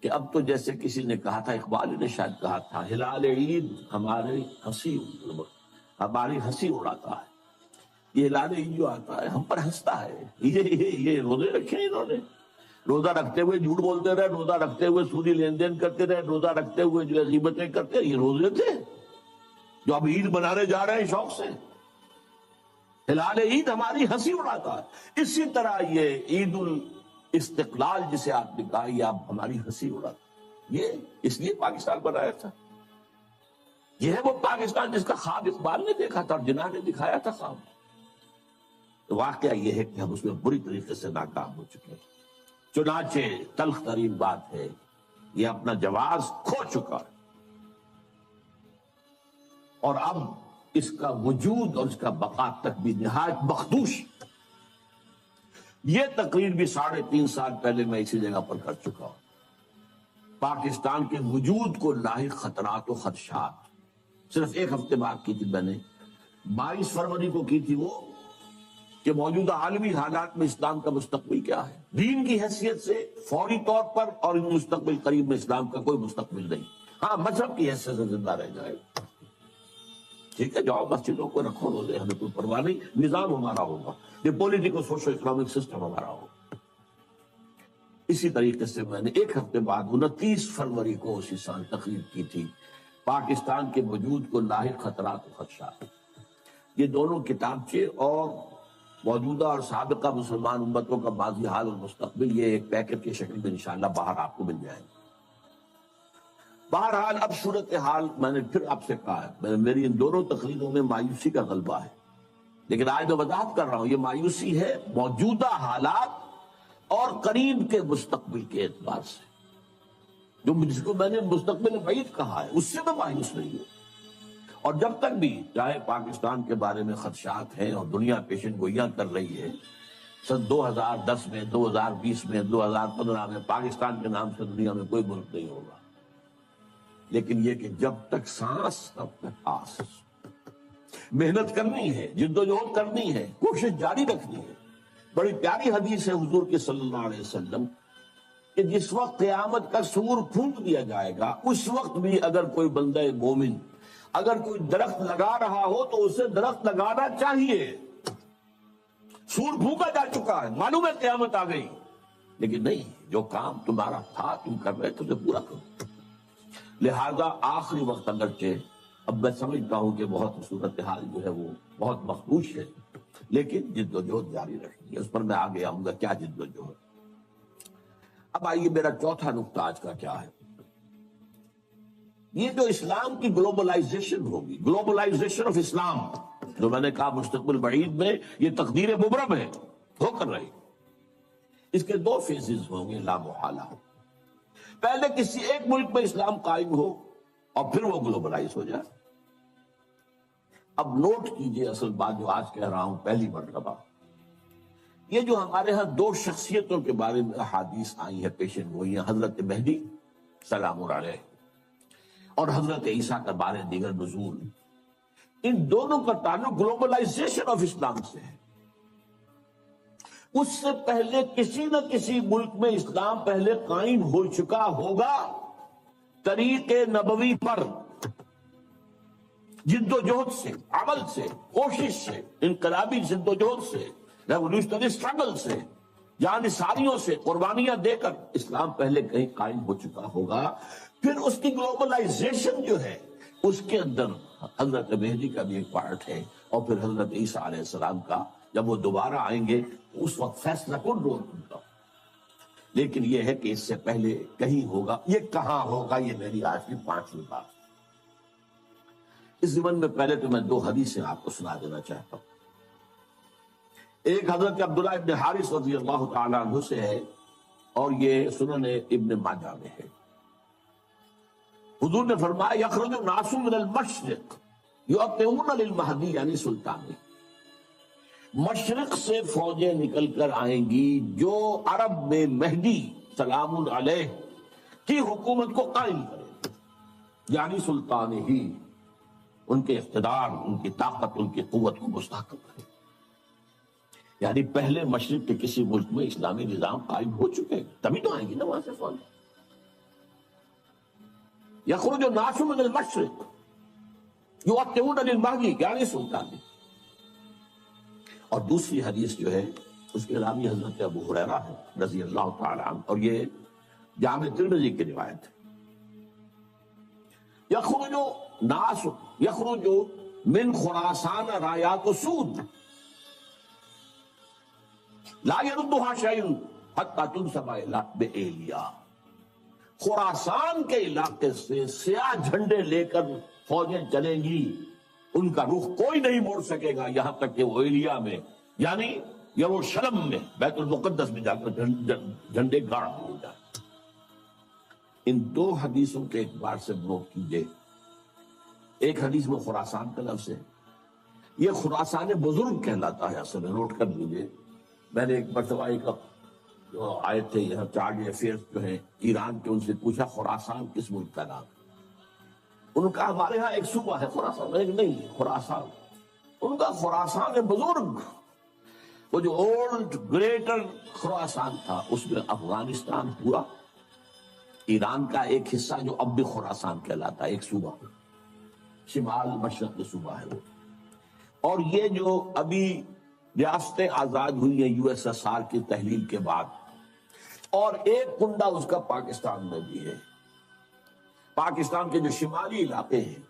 کہ اب تو جیسے کسی نے کہا تھا، اقبال نے شاید کہا تھا، ہلال عید ہماری ہنسی اڑاتا ہے. یہ ہلال عید جو آتا ہے ہم پر ہنستا ہے. یہ روزے رکھے انہوں نے، روزہ رکھتے ہوئے جھوٹ بولتے رہے، روزہ رکھتے ہوئے سودی لین دین کرتے رہے، روزہ رکھتے ہوئے جو ہے غیبتیں کرتے رہے. یہ روزے تھے جو اب عید منانے جا رہے ہیں شوق سے. ہلال عید ہماری ہنسی اڑاتا ہے. اسی طرح یہ عید الاستقلال جسے آپ نے کہا یہ اب ہماری ہنسی اڑاتا ہے. یہ اس لیے پاکستان بنایا تھا. یہ ہے وہ پاکستان جس کا خواب اقبال نے دیکھا تھا اور جناح نے دکھایا تھا خواب. تو واقعہ یہ ہے کہ ہم اس میں بری طریقے سے ناکام ہو چکے ہیں. چنانچہ تلخ ترین بات ہے یہ اپنا جواز کھو چکا ہے، اور اب اس کا وجود اور اس کا بقا تک بھی نہایت مخدوش. یہ تقریر بھی 3.5 سال پہلے میں اسی جگہ پر کر چکا ہوں. پاکستان کے وجود کو لاحق خطرات و خدشات صرف ایک ہفتے بعد کی تھی. میں نے 22 فروری کو کی تھی وہ کہ موجودہ عالمی حالات میں اسلام کا مستقبل کیا ہے. دین کی حیثیت سے فوری طور پر اور مستقبل قریب میں اسلام کا کوئی مستقبل نہیں. ہاں مذہب کی حیثیت سے زندہ رہ جائے. ٹھیک ہے، جاؤ مسجدوں کو رکھو روزے، ہمیں کوئی پرواہ نہیں. نظام ہمارا ہوگا، یہ پولیٹیکل سوشل اکنامک سسٹم ہمارا ہوگا. اسی طریقے سے میں نے ایک ہفتے بعد 29 فروری کو اسی سال تقریر کی تھی پاکستان کے وجود کو لاحق خطرات و خدشات. یہ دونوں کتابچے اور موجودہ اور سابقہ مسلمان امتوں کا ماضی حال اور مستقبل یہ ایک پیکٹ کی شکل میں انشاءاللہ باہر آپ کو مل جائیں گے. بہرحال اب صورتحال میں نے پھر آپ سے کہا ہے، میری ان دونوں تقریروں میں مایوسی کا غلبہ ہے. لیکن آج میں وضاحت کر رہا ہوں، یہ مایوسی ہے موجودہ حالات اور قریب کے مستقبل کے اعتبار سے. جس کو میں نے مستقبل بعید کہا ہے اس سے میں مایوس نہیں ہوں. اور جب تک بھی چاہے پاکستان کے بارے میں خدشات ہیں اور دنیا پیشن گوئیاں کر رہی ہے، سن 2010 میں، 2020 میں، 2015 میں پاکستان کے نام سے دنیا میں کوئی ملک نہیں ہوگا. لیکن یہ کہ جب تک سانس تب تک آس. محنت کرنی ہے، جدوجہد کرنی ہے، کوشش جاری رکھنی ہے. بڑی پیاری حدیث ہے حضور کے صلی اللہ علیہ وسلم کہ جس وقت قیامت کا سور پھونک دیا جائے گا اس وقت بھی اگر کوئی بندہ مومن اگر کوئی درخت لگا رہا ہو تو اسے درخت لگانا چاہیے. سور پھونکا جا چکا ہے، معلوم ہے قیامت آ گئی، لیکن نہیں، جو کام تمہارا تھا تم کر رہے تھے اسے پورا کرو. لہذا آخری وقت اگرچہ اب میں سمجھتا ہوں کہ بہت صورتحال جو ہے وہ بہت مخدوش ہے، لیکن جد و جہد جاری رکھنی ہے. اس پر میں آگے آؤں گا کیا جد و جہد. اب آئیے میرا چوتھا نقطہ آج کا کیا ہے. یہ جو اسلام کی گلوبلائزیشن ہوگی، گلوبلائزیشن آف اسلام، جو میں نے کہا مستقبل بعید میں یہ تقدیر مبرم ہے، ہو کر رہی. اس کے 2 فیزز ہوں گے لا محالہ. پہلے کسی ایک ملک میں اسلام قائم ہو اور پھر وہ گلوبلائز ہو جائے. اب نوٹ کیجئے اصل بات جو آج کہہ رہا ہوں پہلی مرتبہ. یہ جو ہمارے ہاں 2 شخصیتوں کے بارے میں احادیث آئی ہے پیشن گوئیاں، حضرت مہدی سلام علیہ اور حضرت عیسیٰ کا بارے دیگر نزول، ان دونوں کا تعلق گلوبلائزیشن آف اسلام سے ہے. اس سے پہلے کسی نہ کسی ملک میں اسلام پہلے قائم ہو چکا ہوگا طریق نبوی پر، جد و جہد سے، عمل سے، کوشش سے، انقلابی جد و جہد سے، ریولوشنری اسٹرگل سے، جان ساریوں سے قربانیاں دے کر اسلام پہلے کہیں قائم ہو چکا ہوگا. پھر اس کی گلوبلائزیشن جو ہے اس کے اندر حضرت مہدی کا بھی ایک پارٹ ہے، اور پھر حضرت عیسیٰ علیہ السلام کا جب وہ دوبارہ آئیں گے اس وقت فیصلہ کن رول ہوگا. لیکن یہ ہے کہ اس سے پہلے کہیں ہوگا. یہ کہاں ہوگا یہ میری آج کی 5ویں بات. اس ضمن میں پہلے تو میں 2 حدیثیں آپ کو سنا دینا چاہتا ہوں. ایک حضرت عبداللہ ابن حارث رضی اللہ تعالیٰ عنہ سے ہے اور یہ سنن ابن ماجہ میں ہے. حضور نے فرمایا یخرج الناس من المشرق یؤطئون للمہدی یعنی سلطانی. مشرق سے فوجیں نکل کر آئیں گی جو عرب میں مہدی سلام علیہ کی حکومت کو قائم کرے، یعنی سلطان ہی. ان کے اقتدار، ان کی طاقت، ان کی قوت کو مستحکم کرے. یعنی پہلے مشرق کے کسی ملک میں اسلامی نظام قائم ہو چکے، تبھی تو آئیں گی نا وہاں سے فوج. یخرج الناس من المشرق یؤتون للمہدی، یعنی سلطانی. اور دوسری حدیث جو ہے اس کے راوی حضرت ابو ہریرہ ہے رضی اللہ تعالی عنہ، اور یہ جامع ترمذی کی روایت ہے. یخرج من خراسان رایات سود لا يردها شيء حتى تنسب بإيلیا. خراسان کے علاقے سے سیاہ جھنڈے لے کر فوجیں چلیں گی، ان کا رخ کوئی نہیں موڑ سکے گا یہاں تک کہ وہ ایلیا میں، یعنی یروشلم میں، بیت المقدس میں جا کر جھنڈے گاڑ دیے جائیں. ان دو حدیثوں کے اعتبار سے نوٹ کیجئے. ایک حدیث میں خراسان کا لفظ ہے، یہ خراسان بزرگ کہلاتا ہے اصل میں، نوٹ کر لیجئے. میں نے ایک مرتبہ ایک جو آئے تھے یہاں چارج افیئرز جو ہیں ایران کے، ان سے پوچھا خراسان کس ملک کا نام ہے؟ ان کا ہمارے ہاں ایک صوبہ ہے خراسان. نہیں، خراسان ان کا خراسان بزرگ، وہ جو اولڈ گریٹر خراسان تھا، اس میں افغانستان پورا، ایران کا ایک حصہ جو اب بھی خراسان کہلاتا ہے، ایک صوبہ شمال مشرق میں صوبہ ہے وہ. اور یہ جو ابھی ریاستیں آزاد ہوئی ہیں یو ایس ایس آر کی تحلیل کے بعد، اور ایک کنڈا اس کا پاکستان میں بھی ہے. پاکستان کے جو شمالی علاقے ہیں،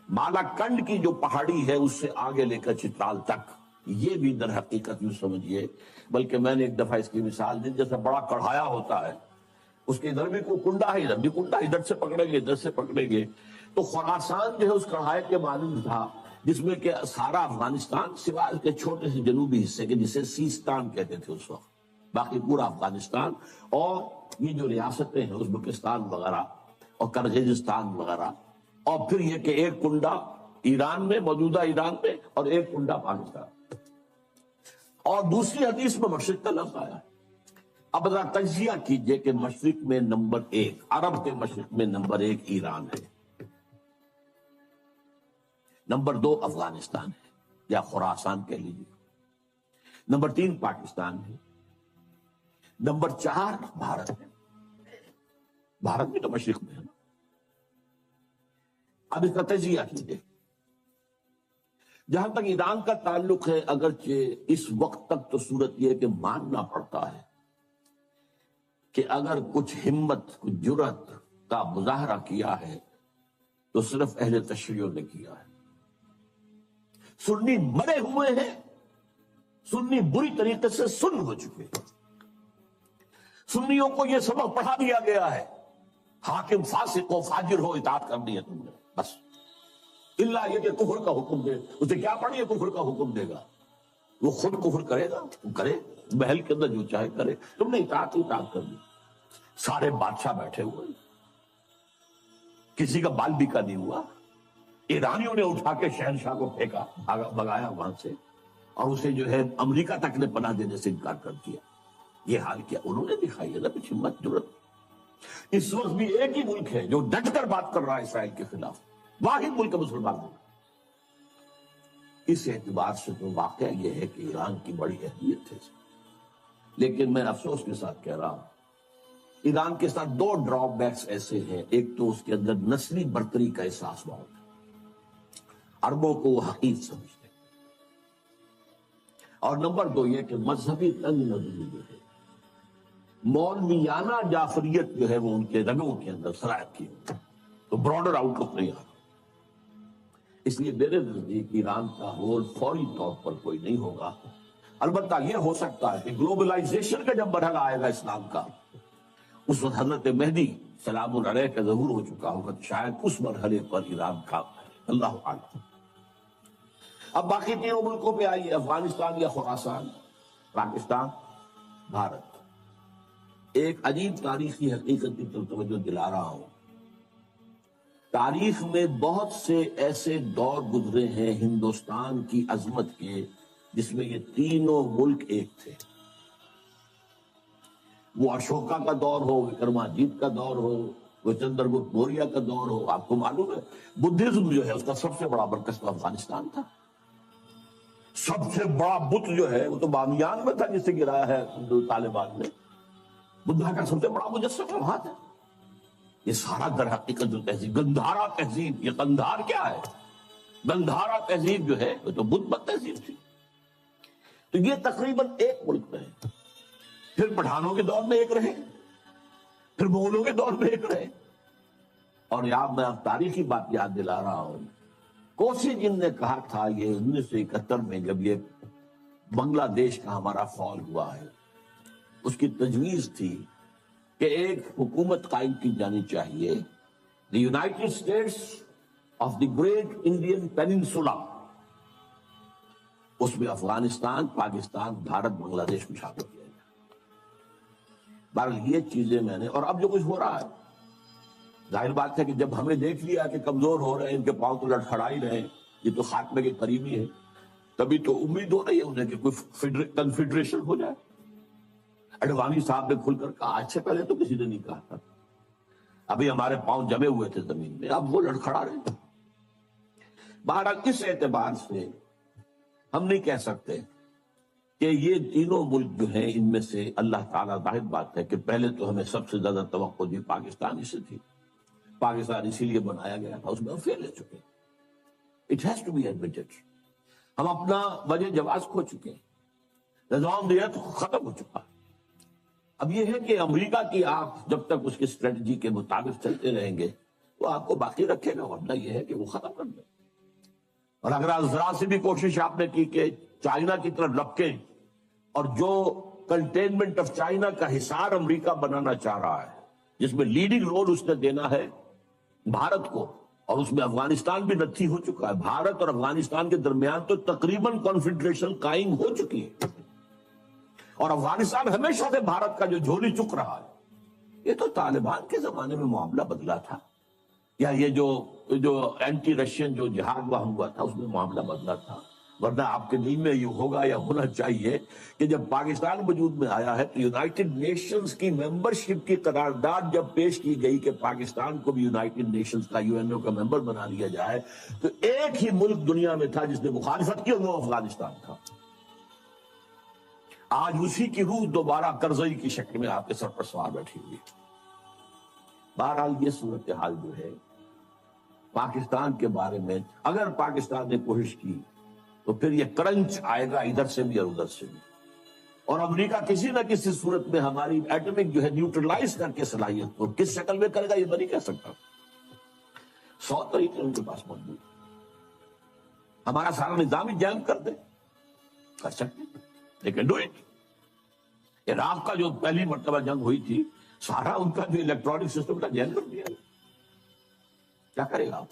مالا کنڈ کی جو پہاڑی ہے اس سے آگے لے کر چترال تک، یہ بھی در حقیقت یوں سمجھیے، بلکہ میں نے ایک دفعہ اس کی مثال دی، جیسے بڑا کڑھایا ہوتا ہے، اس کے ادھر بھی کوئی کنڈا ہے، ادھر بھی کنڈا، ادھر سے پکڑیں گے ادھر سے پکڑیں گے. تو خراسان جو ہے اس کڑھائے کے مانند تھا، جس میں کہ سارا افغانستان سوائے کے چھوٹے سے جنوبی حصے کے جسے سیستان کہتے تھے اس وقت، باقی پورا افغانستان. اور یہ جو ریاستیں ہیں ازبکستان وغیرہ اور کرغزستان وغیرہ، اور پھر یہ کہ ایک کنڈا ایران میں، موجودہ ایران میں، اور ایک کنڈا پاکستان. اور دوسری حدیث میں مشرق کا لفظ آیا. اب ذرا تجزیہ کیجئے کہ مشرق میں نمبر 1، عرب کے مشرق میں نمبر 1 ایران ہے، نمبر 2 افغانستان ہے یا خراسان کہہ لیجیے، نمبر 3 پاکستان ہے، نمبر 4 بھارت ہے. بھارت بھی تو مشرق میں ہے نا. اب اس کا تجزیہ کیجئے. جہاں تک ایران کا تعلق ہے، اگرچہ اس وقت تک تو صورت یہ ہے کہ ماننا پڑتا ہے کہ اگر کچھ ہمت، کچھ جرأت کا مظاہرہ کیا ہے تو صرف اہل تشیع نے کیا ہے. سنی مرے ہوئے ہیں، سنی بری طریقے سے سن ہو چکے. سنیوں کو یہ سبق پڑھا دیا گیا ہے، حاکم فاسق و فاجر ہو، اطاعت کرنی ہے تم نے بس. اللہ یہ کہ کفر کا حکم دے، اسے کیا پڑھیے کفر کا حکم دے گا، وہ خود کفر کرے گا، کرے محل کے اندر جو چاہے کرے، تم نے اطاعت کرنی. سارے بادشاہ بیٹھے ہوئے، کسی کا بال بھی کا نہیں ہوا. ایرانیوں نے اٹھا کے شہنشاہ کو پھینکا، بھگایا وہاں سے، اور اسے جو ہے امریکہ تک نے پناہ دینے سے انکار کر دیا. یہ حال کیا انہوں نے دکھائی ہے نا کچھ ہمت جرأت. اس وقت بھی ایک ہی ملک ہے جو ڈٹ کر بات کر رہا ہے اسرائیل کے خلاف، واحد ملک مسلمان ہے. اس اعتبار سے تو واقعہ یہ ہے کہ ایران کی بڑی اہمیت ہے. لیکن میں افسوس کے ساتھ کہہ رہا ہوں، ایران کے ساتھ 2 ڈرا بیکس ایسے ہیں. ایک تو اس کے اندر نسلی برتری کا احساس بہت ہے، عربوں کو وہ حقیر سمجھتے ہیں. اور نمبر 2 یہ کہ مذہبی تنگ نظری جو ہے، مولویانہ جعفریت جو ہے وہ ان کے رگوں کے اندر سرایت کی ہوئی، تو براڈر آؤٹ لک نہیں آ رہا. اس لیے میرے نزدیک ایران کا رول فوری طور پر کوئی نہیں ہوگا. البتہ یہ ہو سکتا ہے کہ گلوبلائزیشن کا جب مرحلہ آئے گا اسلام کا، اس وقت حضرت مہدی سلام علیہ کا ظہور ہو چکا ہوگا، تو شاید اس مرحلے پر ایران کا اللہ اعلم. اب باقی 3 ملکوں پہ آئیے، افغانستان یا خراسان، پاکستان، بھارت. ایک عجیب تاریخی حقیقت کی طرف توجہ دلا رہا ہوں. تاریخ میں بہت سے ایسے دور گزرے ہیں ہندوستان کی عظمت کے جس میں یہ تینوں ملک ایک تھے. وہ اشوکا کا دور ہو، وکرماجیت کا دور ہو، وہ چندر گپت موریہ کا دور ہو، آپ کو معلوم ہے بدھزم جو ہے اس کا سب سے بڑا مرکز تو افغانستان تھا. سب سے بڑا بت جو ہے وہ تو بامیان میں تھا جسے گرایا ہے طالبان نے. بدھا کا سب سے بڑا مجسمہ وہاں تھا. یہ سارا در حقیقت جو تہذیب گندھارا تہذیب، یہ گندھار کیا ہے؟ گندھارا تہذیب جو ہے وہ تو بدھ مت تہذیب تھی. تو یہ تقریباً ایک ملک میں ہے. پھر پٹھانوں کے دور میں ایک رہے، پھر مغلوں کے دور میں ایک رہے. اور میں اب تاریخی بات یاد دلا رہا ہوں، کوسی جن نے کہا تھا یہ 1971 میں جب یہ بنگلہ دیش کا ہمارا فال ہوا ہے، اس کی تجویز تھی کہ ایک حکومت قائم کی جانی چاہیے، the united states of the great Indian peninsula. اس میں افغانستان، پاکستان، بھارت، بنگلہ دیش کو شامل کیا جائے. بہرحال یہ چیزیں میں نے، اور اب جو کچھ ہو رہا ہے ظاہر بات ہے کہ جب ہمیں دیکھ لیا کہ کمزور ہو رہے ہیں، ان کے پاؤں تو لڑکھڑا ہی رہے، یہ تو خاتمے کے قریبی ہے، تبھی تو امید ہو رہی ہے انہیں کہ کوئی کنفیڈریشن ہو جائے. اڈوانی صاحب نے کھل کر کہا، آج سے پہلے تو کسی نے نہیں کہا تھا. ابھی ہمارے پاؤں جمے ہوئے تھے زمین میں، اب وہ لڑکھڑا رہے. بہرحال اس اعتبار سے ہم نہیں کہہ سکتے کہ یہ تینوں ملک جو ہیں ان میں سے اللہ تعالیٰ، ظاہر بات ہے کہ پہلے تو ہمیں سب سے زیادہ توقع دی پاکستان سے تھی. پاکستان اسی لیے بنایا گیا تھا، اس میں ہم فیل ہو چکے. It has to be admitted. ہم اپنا وجہ جواز کھو چکے ہیں، نظام دیت ختم ہو چکا. اب یہ ہے کہ امریکہ کی آپ جب تک اس کی اسٹریٹجی کے مطابق چلتے رہیں گے وہ آپ کو باقی رکھے گا، ورنہ یہ ہے کہ وہ ختم کر دے. اور اگر ذرا سے بھی کوشش آپ نے کی کہ چائنا کی طرف لپکے، اور جو کنٹینمنٹ آف چائنا کا حصار امریکہ بنانا چاہ رہا ہے، جس میں لیڈنگ رول اس نے دینا ہے بھارت کو، اور اس میں افغانستان بھی نتھی ہو چکا ہے. بھارت اور افغانستان کے درمیان تو تقریباً کنفیڈریشن قائم ہو چکی ہے، اور افغانستان ہمیشہ سے بھارت کا جو جھولی چک رہا ہے. یہ تو طالبان کے زمانے میں معاملہ بدلا تھا، یا یہ جو اینٹی رشین جو جہاد وہاں ہوا تھا اس میں معاملہ بدلا تھا. ورنہ آپ کے دل میں یہ ہوگا یا ہونا چاہیے کہ جب پاکستان وجود میں آیا ہے تو یونائٹڈ نیشنز کی ممبرشپ کی قرارداد جب پیش کی گئی کہ پاکستان کو بھی یونائٹڈ نیشنز کا UN کا ممبر بنا لیا جائے، تو ایک ہی ملک دنیا میں تھا جس نے مخالفت کی، اور وہ افغانستان تھا. آج اسی کی روح دوبارہ کرزئی کی شکل میں آپ کے سر پر سوار بیٹھی ہوئی. بہرحال یہ صورتحال جو ہے پاکستان کے بارے میں، اگر پاکستان نے کوشش کی تو پھر یہ کرنچ آئے گا ادھر سے بھی اور ادھر سے بھی. اور امریکہ کسی نہ کسی صورت میں ہماری ایٹمک جو ہے نیوٹرلائز کر کے صلاحیت کو کس شکل میں کرے گا یہ میں نہیں کہہ سکتا. 100 طریقے ان کے پاس موجود. ہمارا سارا نظام ہی جنگ کر دے، کر سکتے، لیکن ڈو اٹ. عراق کا جو پہلی مرتبہ جنگ ہوئی تھی، سارا ان کا جو الیکٹرانک سسٹم کا جنگ کر دیا. کیا کرے گا آپ؟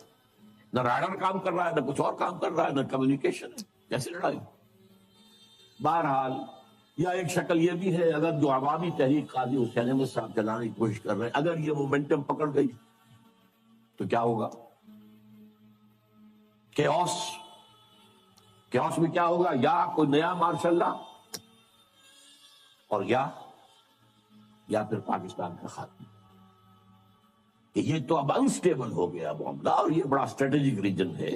نہ رائڈر کام کر رہا ہے، نہ کچھ اور کام کر رہا ہے، نہ کمیونیکیشن ہے. کیسے لڑائی؟ بہرحال یا ایک شکل یہ بھی ہے، اگر جو عوامی تحریک قاضی حسین احمد صاحب چلانے کی کوشش کر رہے ہیں، اگر یہ مومنٹم پکڑ گئی تو کیا ہوگا؟ کیوس میں کیا ہوگا؟ یا کوئی نیا مارشل لا، اور یا پھر پاکستان کا خاتمہ. کہ یہ تو اب انسٹیبل ہو گیا معاملہ، اور یہ بڑا اسٹریٹجک ریجن ہے.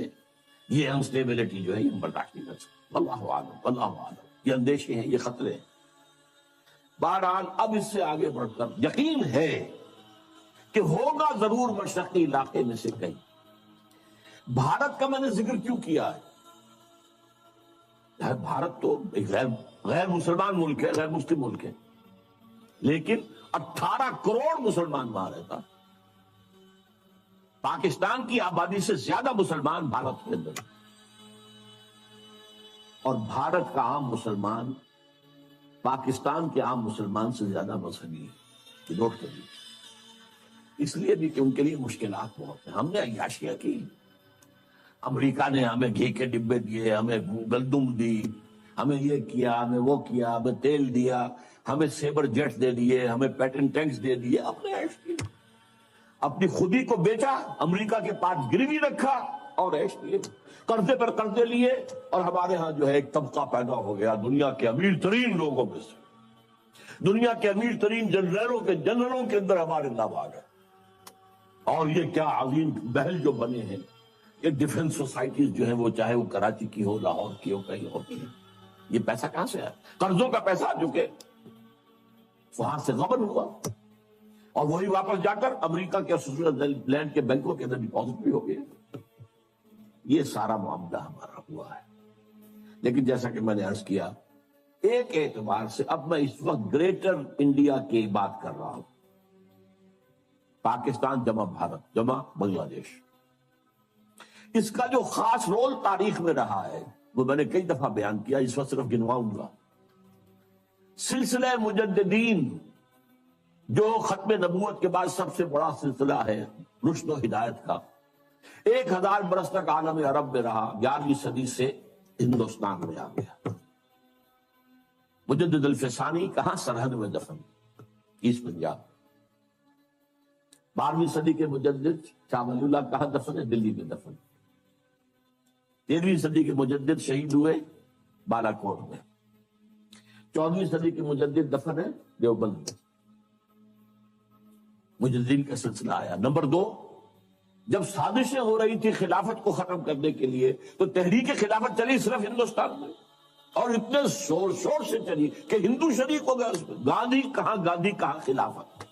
یہ انسٹیبلٹی جو ہے یہ برداشت نہیں کر سکتے. اللہ عالم، یہ اندیشے ہیں، یہ خطرے ہیں. بہرحال اب اس سے آگے بڑھ کر یقین ہے کہ ہوگا ضرور مشرقی علاقے میں سے کہیں. بھارت کا میں نے ذکر کیوں کیا ہے؟ بھارت تو ایک غیر مسلمان ملک ہے، غیر مسلم ملک ہے، لیکن 18 کروڑ مسلمان وہاں رہتا. پاکستان کی آبادی سے زیادہ مسلمان بھارت کے اندر، اور بھارت کا عام مسلمان پاکستان کے عام مسلمان سے زیادہ مذہبی ہے. نوٹ کریے. اس لیے بھی کہ ان کے لیے مشکلات بہت ہیں. ہم نے عیاشیاں کی، امریکہ نے ہمیں گھی کے ڈبے دیے، ہمیں گندم دی، ہمیں یہ کیا، ہمیں وہ کیا، ہمیں تیل دیا، ہمیں سیبر جیٹ دے دیے، ہمیں پیٹن ٹینکس دے دیے. اپنے عیش کی، اپنی خودی کو بیچا، امریکہ کے پاس گروی رکھا اور عیش کیے، قرضے پر قرضے لیے. اور ہمارے ہاں جو ہے ایک طبقہ پیدا ہو گیا دنیا کے امیر ترین لوگوں میں سے، دنیا کے امیر ترین جنرلوں کے اندر ہمارے نام آ گئے. اور یہ کیا عظیم محل جو بنے ہیں، یہ ڈیفنس سوسائٹیز جو ہیں، وہ چاہے وہ کراچی کی ہو، لاہور کی ہو، کہیں اور کی، یہ پیسہ کہاں سے آیا؟ قرضوں کا پیسہ جو کہ وہاں سے غبن ہوا، اور وہی واپس جا کر امریکہ کے سوئٹزرلینڈ کے بینکوں کے اندر ڈپازٹ بھی ہو گئے۔ یہ سارا معاملہ ہمارا ہوا ہے۔ لیکن جیسا کہ میں نے عرض کیا، ایک اعتبار سے اب میں اس وقت گریٹر انڈیا کی بات کر رہا ہوں، پاکستان جمع بھارت جمع بنگلہ دیش، اس کا جو خاص رول تاریخ میں رہا ہے وہ میں نے کئی دفعہ بیان کیا، اس وقت صرف گنواؤں گا۔ سلسلہ مجددین جو ختم نبوت کے بعد سب سے بڑا سلسلہ ہے رشد و ہدایت کا، 1000 برس تک عالم عرب میں رہا، 11ویں صدی سے ہندوستان میں آ گیا۔ مجدد الفسانی کہاں؟ سرحد میں دفن، ایسٹ پنجاب۔ 12ویں صدی کے مجدد شاہ ولی اللہ کہاں دفن ہے؟ دلی میں دفن۔ 13ویں صدی کے مجدد شہید ہوئے بالا کوٹ میں۔ 14ویں صدی کے مجدد دفن ہے دیوبند میں۔ مجددین کا سلسلہ آیا۔ نمبر 2، جب سازشیں ہو رہی تھی خلافت کو ختم کرنے کے لیے تو تحریک خلافت چلی صرف ہندوستان میں، اور اتنے شور سے چلی کہ ہندو شریک ہو گیا اس میں۔ گاندھی کہاں خلافت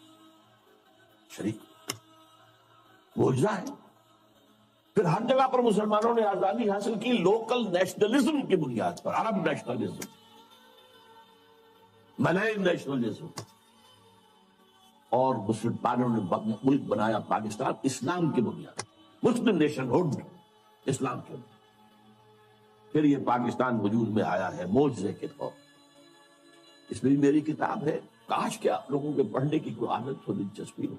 شریک، معجزہ ہے۔ پھر ہر جگہ پر مسلمانوں نے آزادی حاصل کی لوکل نیشنلزم کی بنیاد پر، عرب نیشنلزم، ملئی نیشنلزم، اور مسلمانوں نے ملک بنایا پاکستان اسلام کی بنیاد، مسلم نیشن ہوڈ، اسلام کے بنیاد۔ پھر یہ پاکستان وجود میں آیا ہے معجزے کے طور۔ اس میں بھی میری کتاب ہے، کاش کہ آپ لوگوں کے پڑھنے کی کوئی عادت ہو، دلچسپی ہو۔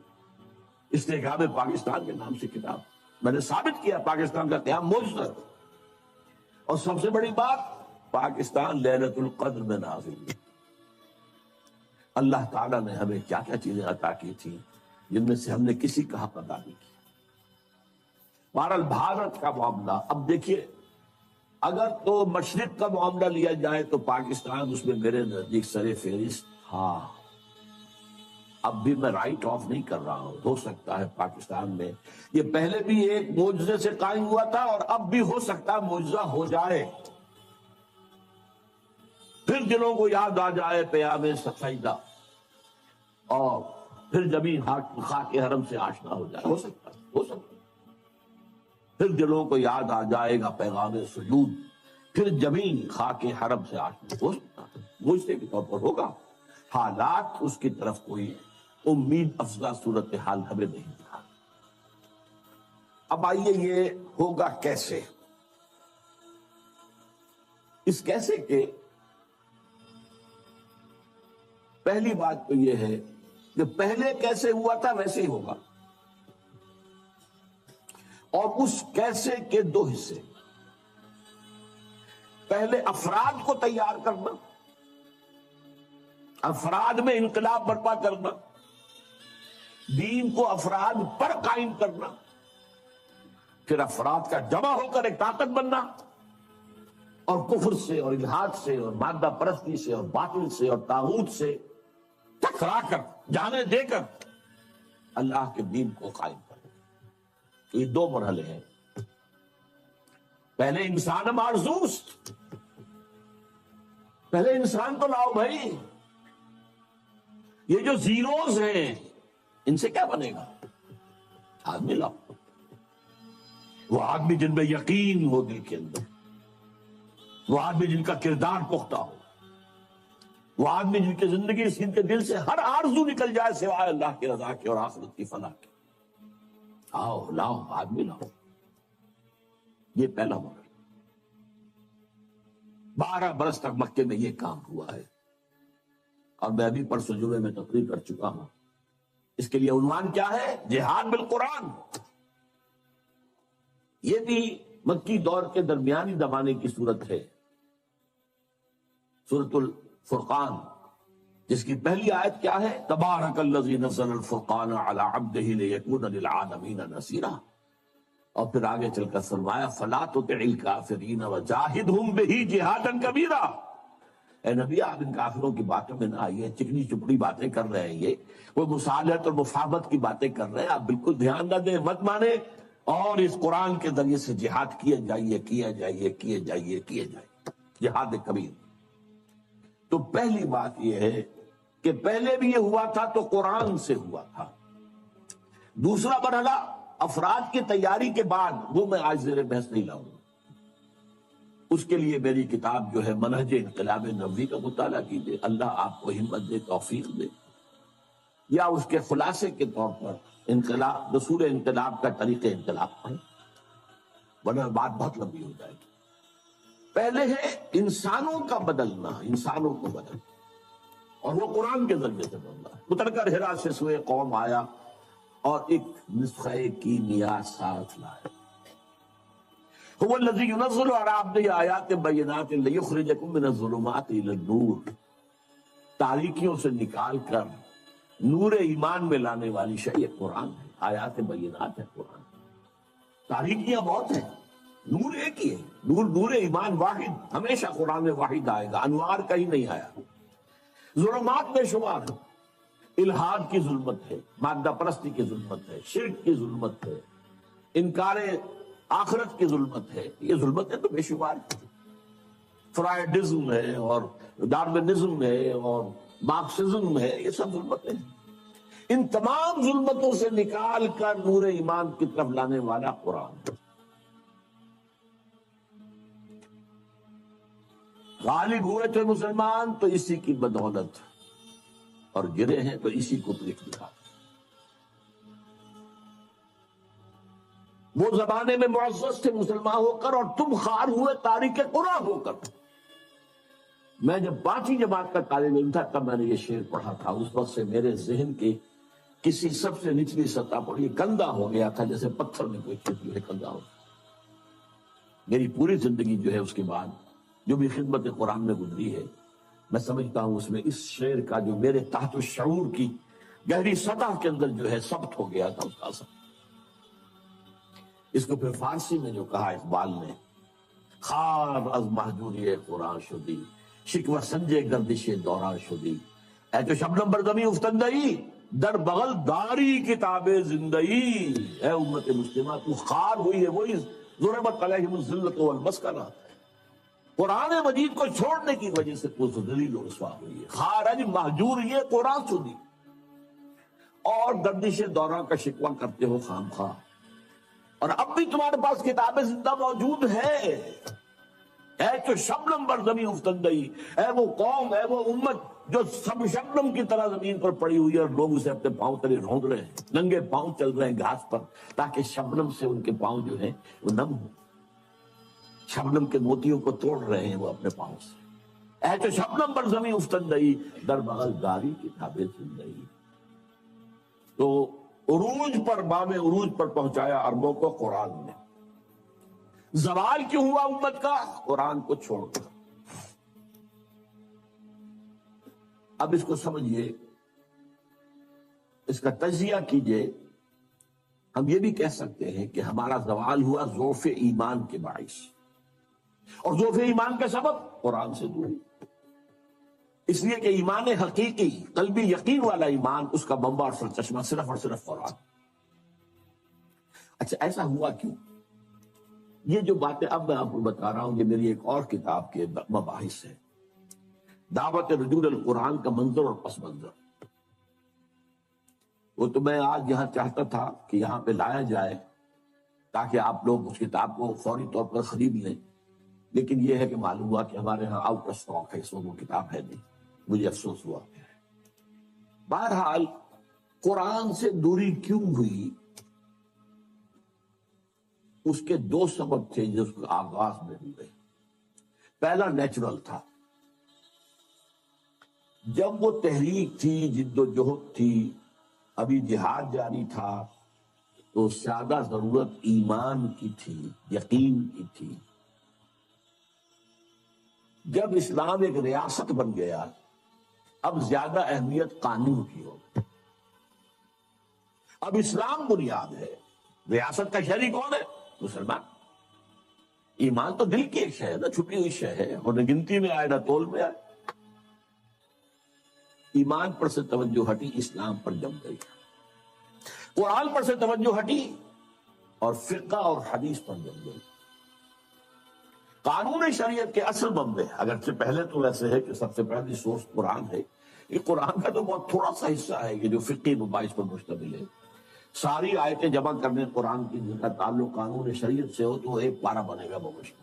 استحکام پاکستان کے نام سے کتاب میں نے ثابت کیا پاکستان کا قیام معجزہ، اور سب سے بڑی بات، پاکستان لیلۃ القدر میں نازل ہوئی۔ اللہ تعالیٰ نے ہمیں کیا کیا چیزیں عطا کی تھی جن میں سے ہم نے کسی کا حق ادا نہیں کیا۔ بہرحال بھارت کا معاملہ، اب دیکھیے، اگر تو مشرق کا معاملہ لیا جائے تو پاکستان اس میں میرے نزدیک سر فہرست۔ ہاں، اب بھی میں رائٹ آف نہیں کر رہا ہوں، ہو سکتا ہے پاکستان میں یہ پہلے بھی ایک معجزے سے قائم ہوا تھا، اور اب بھی ہو سکتا ہے معجزہ ہو جائے، پھر دلوں کو یاد آ جائے پیام سجدہ، اور پھر زمین خاک حرم سے آشنا ہو جائے، ہو سکتا ہے، پھر دلوں کو یاد آ جائے گا پیغام سجود، پھر زمین خاک حرم سے آشنا ہو سکتا ہے، معجزے کے طور پر ہوگا۔ حالات اس کی طرف کوئی امید افزا صورتحال ہمیں نہیں دکھا۔ اب آئیے، یہ ہوگا کیسے؟ اس کیسے کے پہلی بات تو یہ ہے کہ پہلے کیسے ہوا تھا ویسے ہی ہوگا، اور اس کیسے کے 2 حصے۔ پہلے افراد کو تیار کرنا، افراد میں انقلاب برپا کرنا، دین کو افراد پر قائم کرنا، پھر افراد کا جمع ہو کر ایک طاقت بننا، اور کفر سے اور الحاد سے اور مادہ پرستی سے اور باطل سے اور طاغوت سے ٹکرا کر، جانے دے کر اللہ کے دین کو قائم کرنا۔ یہ 2 مرحلے ہیں۔ پہلے انسان معزوز، پہلے انسان تو لاؤ بھائی، یہ جو زیروز ہیں ان سے کیا بنے گا؟ آدمی لاؤ، وہ آدمی جن میں یقین ہو دل کے اندر، وہ آدمی جن کا کردار پختہ ہو، وہ آدمی جن کی زندگی جن کے دل سے ہر آرزو نکل جائے سوائے اللہ کی رضا کے اور آخرت کی فلاح کے۔ آؤ لاؤ، آدمی لاؤ۔ یہ پہلا مرحلہ۔ 12 برس تک مکے میں یہ کام ہوا ہے، اور میں ابھی پرسوں جمعے میں تقریر کر چکا ہوں۔ اس کے لیے عنوان کیا ہے؟ جہاد بالقرآن۔ یہ بھی مکی دور کے درمیانی زمانے کی صورت ہے، سورۃ الفرقان، جس کی پہلی آیت کیا ہے؟ تبارک الذی نزل الفرقان علی عبدہ لیکون للعالمین نذیرا، اور پھر آگے چل کر فرمایا فلا تطع الکافرین وجاہدہم بہ جہادا کبیرا۔ اے نبی آپ ان کافروں کی باتوں میں نہ آئیے، چکنی چپڑی باتیں کر رہے ہیں، یہ وہ مصالحت اور مفاہمت کی باتیں کر رہے ہیں، آپ بالکل دھیان نہ دیں، مت مانے، اور اس قرآن کے ذریعے سے جہاد کیے جائیے کیے جائیے کیے جائیے کیے جائیے، جہاد کبیر۔ تو پہلی بات یہ ہے کہ پہلے بھی یہ ہوا تھا تو قرآن سے ہوا تھا۔ دوسرا مرحلہ افراد کی تیاری کے بعد، وہ میں آج زیر بحث نہیں لاؤں، اس کے لیے میری کتاب جو ہے منہج انقلاب نبوی کا مطالعہ کیجیے، اللہ آپ کو ہمت دے، توفیق دے، یا اس کے خلاصے کے طور پر انقلاب، رسول انقلاب کا طریقہ انقلاب پڑھیں، ورنہ بات بہت لمبی ہو جائے گی۔ پہلے ہے انسانوں کا بدلنا، انسانوں کو بدلنا، اور وہ قرآن کے ذریعے سے بدلا۔ اتر کر ہرا سے سوئے قوم آیا اور ایک نسخہ کی نیاز ساتھ لائے۔ هو الذی ينزل علی عبدہ آیات بینات لیخرجکم من الظلمات الی النور، تاریکیوں سے نکال کر نور ایمان میں لانے والی شے یہ قرآن ہے، آیات بینات ہے قرآن۔ تاریکیاں بہت ہیں، نور ایک ہی ہے، نور ایمان واحد، ہمیشہ قرآن واحد آئے گا، انوار کہیں نہیں آیا۔ ظلمات بے شمار ہیں، الحاد کی ظلمت ہے، مادہ پرستی کی ظلمت ہے، شرک کی ظلمت ہے، انکار آخرت کی ظلمت ہے، یہ ظلمتیں تو بے شمار ہیں۔ فرائیڈزم ہے اور ڈارونزم ہے اور مارکسزم ہے، یہ سب ظلمتیں ہیں۔ ان تمام ظلمتوں سے نکال کر نور ایمان کی طرف لانے والا قرآن۔ غالب ہوئے تھے مسلمان تو اسی کی بدولت، اور گرے ہیں تو اسی کو دیکھ دکھا۔ وہ زمانے میں معزز تھے مسلمان ہو کر، اور تم خوار ہوئے تاریخ قرآن ہو کر۔ میں جب 5ویں جماعت کا طالب علم تھا تب میں نے یہ شعر پڑھا تھا، اس وقت سے میرے ذہن کے کسی سب سے نچلی سطح پر یہ کندہ ہو گیا تھا، جیسے پتھر میں کوئی چیز جو ہے کندہ ہو۔ میری پوری زندگی جو ہے اس کے بعد جو بھی خدمت قرآن میں گزری ہے، میں سمجھتا ہوں اس میں اس شعر کا جو میرے تحت الشعور کی گہری سطح کے اندر جو ہے ثبت ہو گیا تھا، اس کا اثر۔ اس کو پھر فارسی میں جو کہا اقبال نے، خار از محجوری قرآن شدی، شکوہ سنجے گردش دوران شدی، اے تو شبنم بردمی افتندئی، در بغل داری کتاب زندئی۔ اے امت مسلمہ تو خار ہوئی ہے، وہی ضربت علیہم الذلۃ والمسکنہ، قرآن مجید کو چھوڑنے کی وجہ سے تو ذلیل و رسوا ہوئی ہے۔ خار از محجور یہ قرآن شدی، اور گردش دوران کا شکوہ کرتے ہو خام خواہ، اور اب بھی تمہارے پاس کتاب زندہ موجود ہے۔ اے تو شبنم بر زمین افتندئی، اے وہ قوم، اے وہ امت جو سب شبنم کی طرح زمین پر پڑی ہوئی ہے، اور لوگ اسے اپنے پاؤں تلے روند رہے ہیں، ننگے پاؤں چل رہے ہیں گھاس پر، تاکہ شبنم سے ان کے پاؤں جو ہیں وہ نم ہو۔ شبنم کے موتیوں کو توڑ رہے ہیں وہ اپنے پاؤں سے۔ اے تو شبنم بر زمین افتندئی، در بغل داری کتاب زندئی۔ تو عروج پر، بام عروج پر پہنچایا عربوں کو قرآن نے۔ زوال کیوں ہوا امت کا؟ قرآن کو چھوڑ کر۔ اب اس کو سمجھیے، اس کا تجزیہ کیجئے۔ ہم یہ بھی کہہ سکتے ہیں کہ ہمارا زوال ہوا ضعف ایمان کے باعث، اور ضعف ایمان کا سبب قرآن سے دوری، اس لیے کہ ایمان حقیقی، قلبی یقین والا ایمان، اس کا منبع اور سرچشمہ صرف اور صرف قرآن۔ اچھا ایسا ہوا کیوں؟ یہ جو باتیں اب میں آپ کو بتا رہا ہوں، یہ میری ایک اور کتاب کے مباحث ہے، دعوت رجوع القرآن کا منظر اور پس منظر۔ وہ تو میں آج یہاں چاہتا تھا کہ یہاں پہ لایا جائے تاکہ آپ لوگ اس کتاب کو فوری طور پر خرید لیں، لیکن یہ ہے کہ معلوم ہوا کہ ہمارے ہاں آؤٹ آف اسٹاک ہے، اس وقت وہ کتاب ہے نہیں، مجھے افسوس ہوا۔ بہرحال قرآن سے دوری کیوں ہوئی؟ اس کے 2 سبب تھے جو اس کے آغاز میں ہوئے۔ پہلا نیچرل تھا، جب وہ تحریک تھی، جد و جہد تھی، ابھی جہاد جاری تھا، تو زیادہ ضرورت ایمان کی تھی، یقین کی تھی۔ جب اسلام ایک ریاست بن گیا، اب زیادہ اہمیت قانون کی ہو۔ اب اسلام بنیاد ہے، ریاست کا شہری کون ہے؟ مسلمان۔ ایمان تو دل کی ایک شے ہے نا، چھپی ہوئی شے ہے، اور نہ گنتی میں آئے نہ تول میں آئے۔ ایمان پر سے توجہ ہٹی، اسلام پر جم گئی، قرآن پر سے توجہ ہٹی اور فقہ اور حدیث پر جم گئی۔ قانون شریعت کے اصل منبع، اگرچہ پہلے تو ایسے ہے کہ سب سے پہلی سورس قرآن ہے، یہ قرآن کا تو بہت تھوڑا سا حصہ ہے یہ جو فقہی مباحث پر مشتمل ہے۔ ساری آیتیں جمع کرنے قرآن کی جن کا تعلق قانون شریعت سے ہو تو ایک پارہ بنے گا بمشکل۔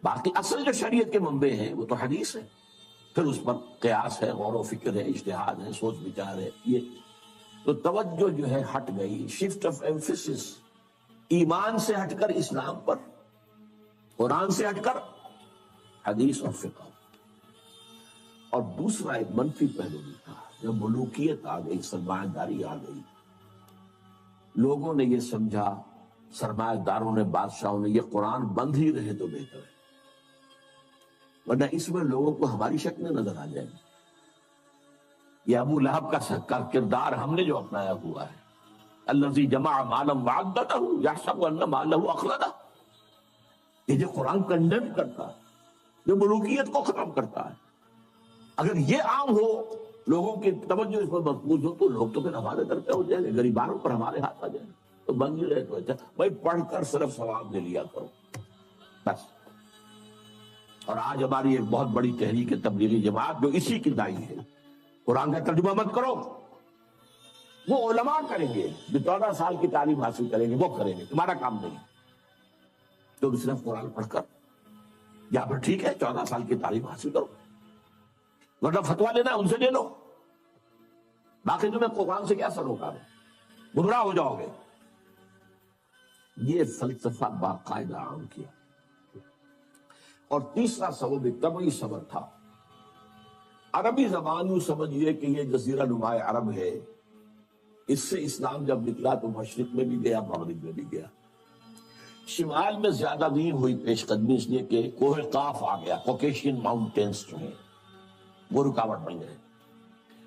باقی اصل جو شریعت کے منبع ہیں وہ تو حدیث ہے، پھر اس پر قیاس ہے، غور و فکر ہے، اجتہاد ہے، سوچ بچار ہے۔ یہ تو توجہ جو ہے ہٹ گئی، شفٹ آف ایمفیسس، ایمان سے ہٹ کر اسلام پر، قرآن سے ہٹ کر حدیث اور فقہ۔ اور دوسرا ایک منفی پہلو بھی تھا، جب ملوکیت آ گئی، سرمایہ داری آ گئی، لوگوں نے یہ سمجھا، سرمایہ داروں نے، بادشاہوں نے، یہ قرآن بند ہی رہے تو بہتر ہے، ورنہ اس میں لوگوں کو ہماری شکلیں نظر آ جائیں گی۔ یہ ابو لہب کا کردار ہم نے جو اپنایا ہوا ہے، الذی جمع مالا وعددہ یحسب ان مالہ اخلدہ، یہ جو قرآن کنڈیم کرتا ہے، جو ملوکیت کو ختم کرتا ہے، اگر یہ عام ہو، لوگوں کی توجہ اس پر مرکوز ہو، تو لوگ تو پھر ہمارے طرف ہو جائیں گے، غریبانوں پر ہمارے ہاتھ آ جائیں گے۔ تو بن ہی رہے تو اچھا بھائی پڑھ کر صرف ثواب لے لیا کرو بس۔ اور آج ہماری ایک بہت بڑی تحریک تبلیغی جماعت جو اسی کی دائی ہے، قرآن کا ترجمہ مت کرو، وہ علماء کریں گے جو 14 سال کی تعلیم حاصل کریں گے، وہ کریں گے، تمہارا کام نہیں۔ تو صرف قرآن پڑھ کر یا پھر ٹھیک ہے 14 سال کی تعلیم حاصل کرو، ورنہ فتویٰ لینا ان سے لے لو، باقی تمہیں قرآن سے کیا سروکار ہے، گمراہ ہو جاؤ گے۔ یہ فلسفہ باقاعدہ عام کیا۔ اور تیسرا سبب ایک طبعی سبب تھا، عربی زبان یوں سمجھیے کہ یہ جزیرہ نما عرب ہے، اس سے اسلام جب نکلا تو مشرق میں بھی گیا، مغرب میں بھی گیا، شمال میں زیادہ نہیں ہوئی پیش قدمی، اس لیے کہ کوہ قاف آ گیا، کوکیشین ماؤنٹینز جو ہیں وہ رکاوٹ بن گئے،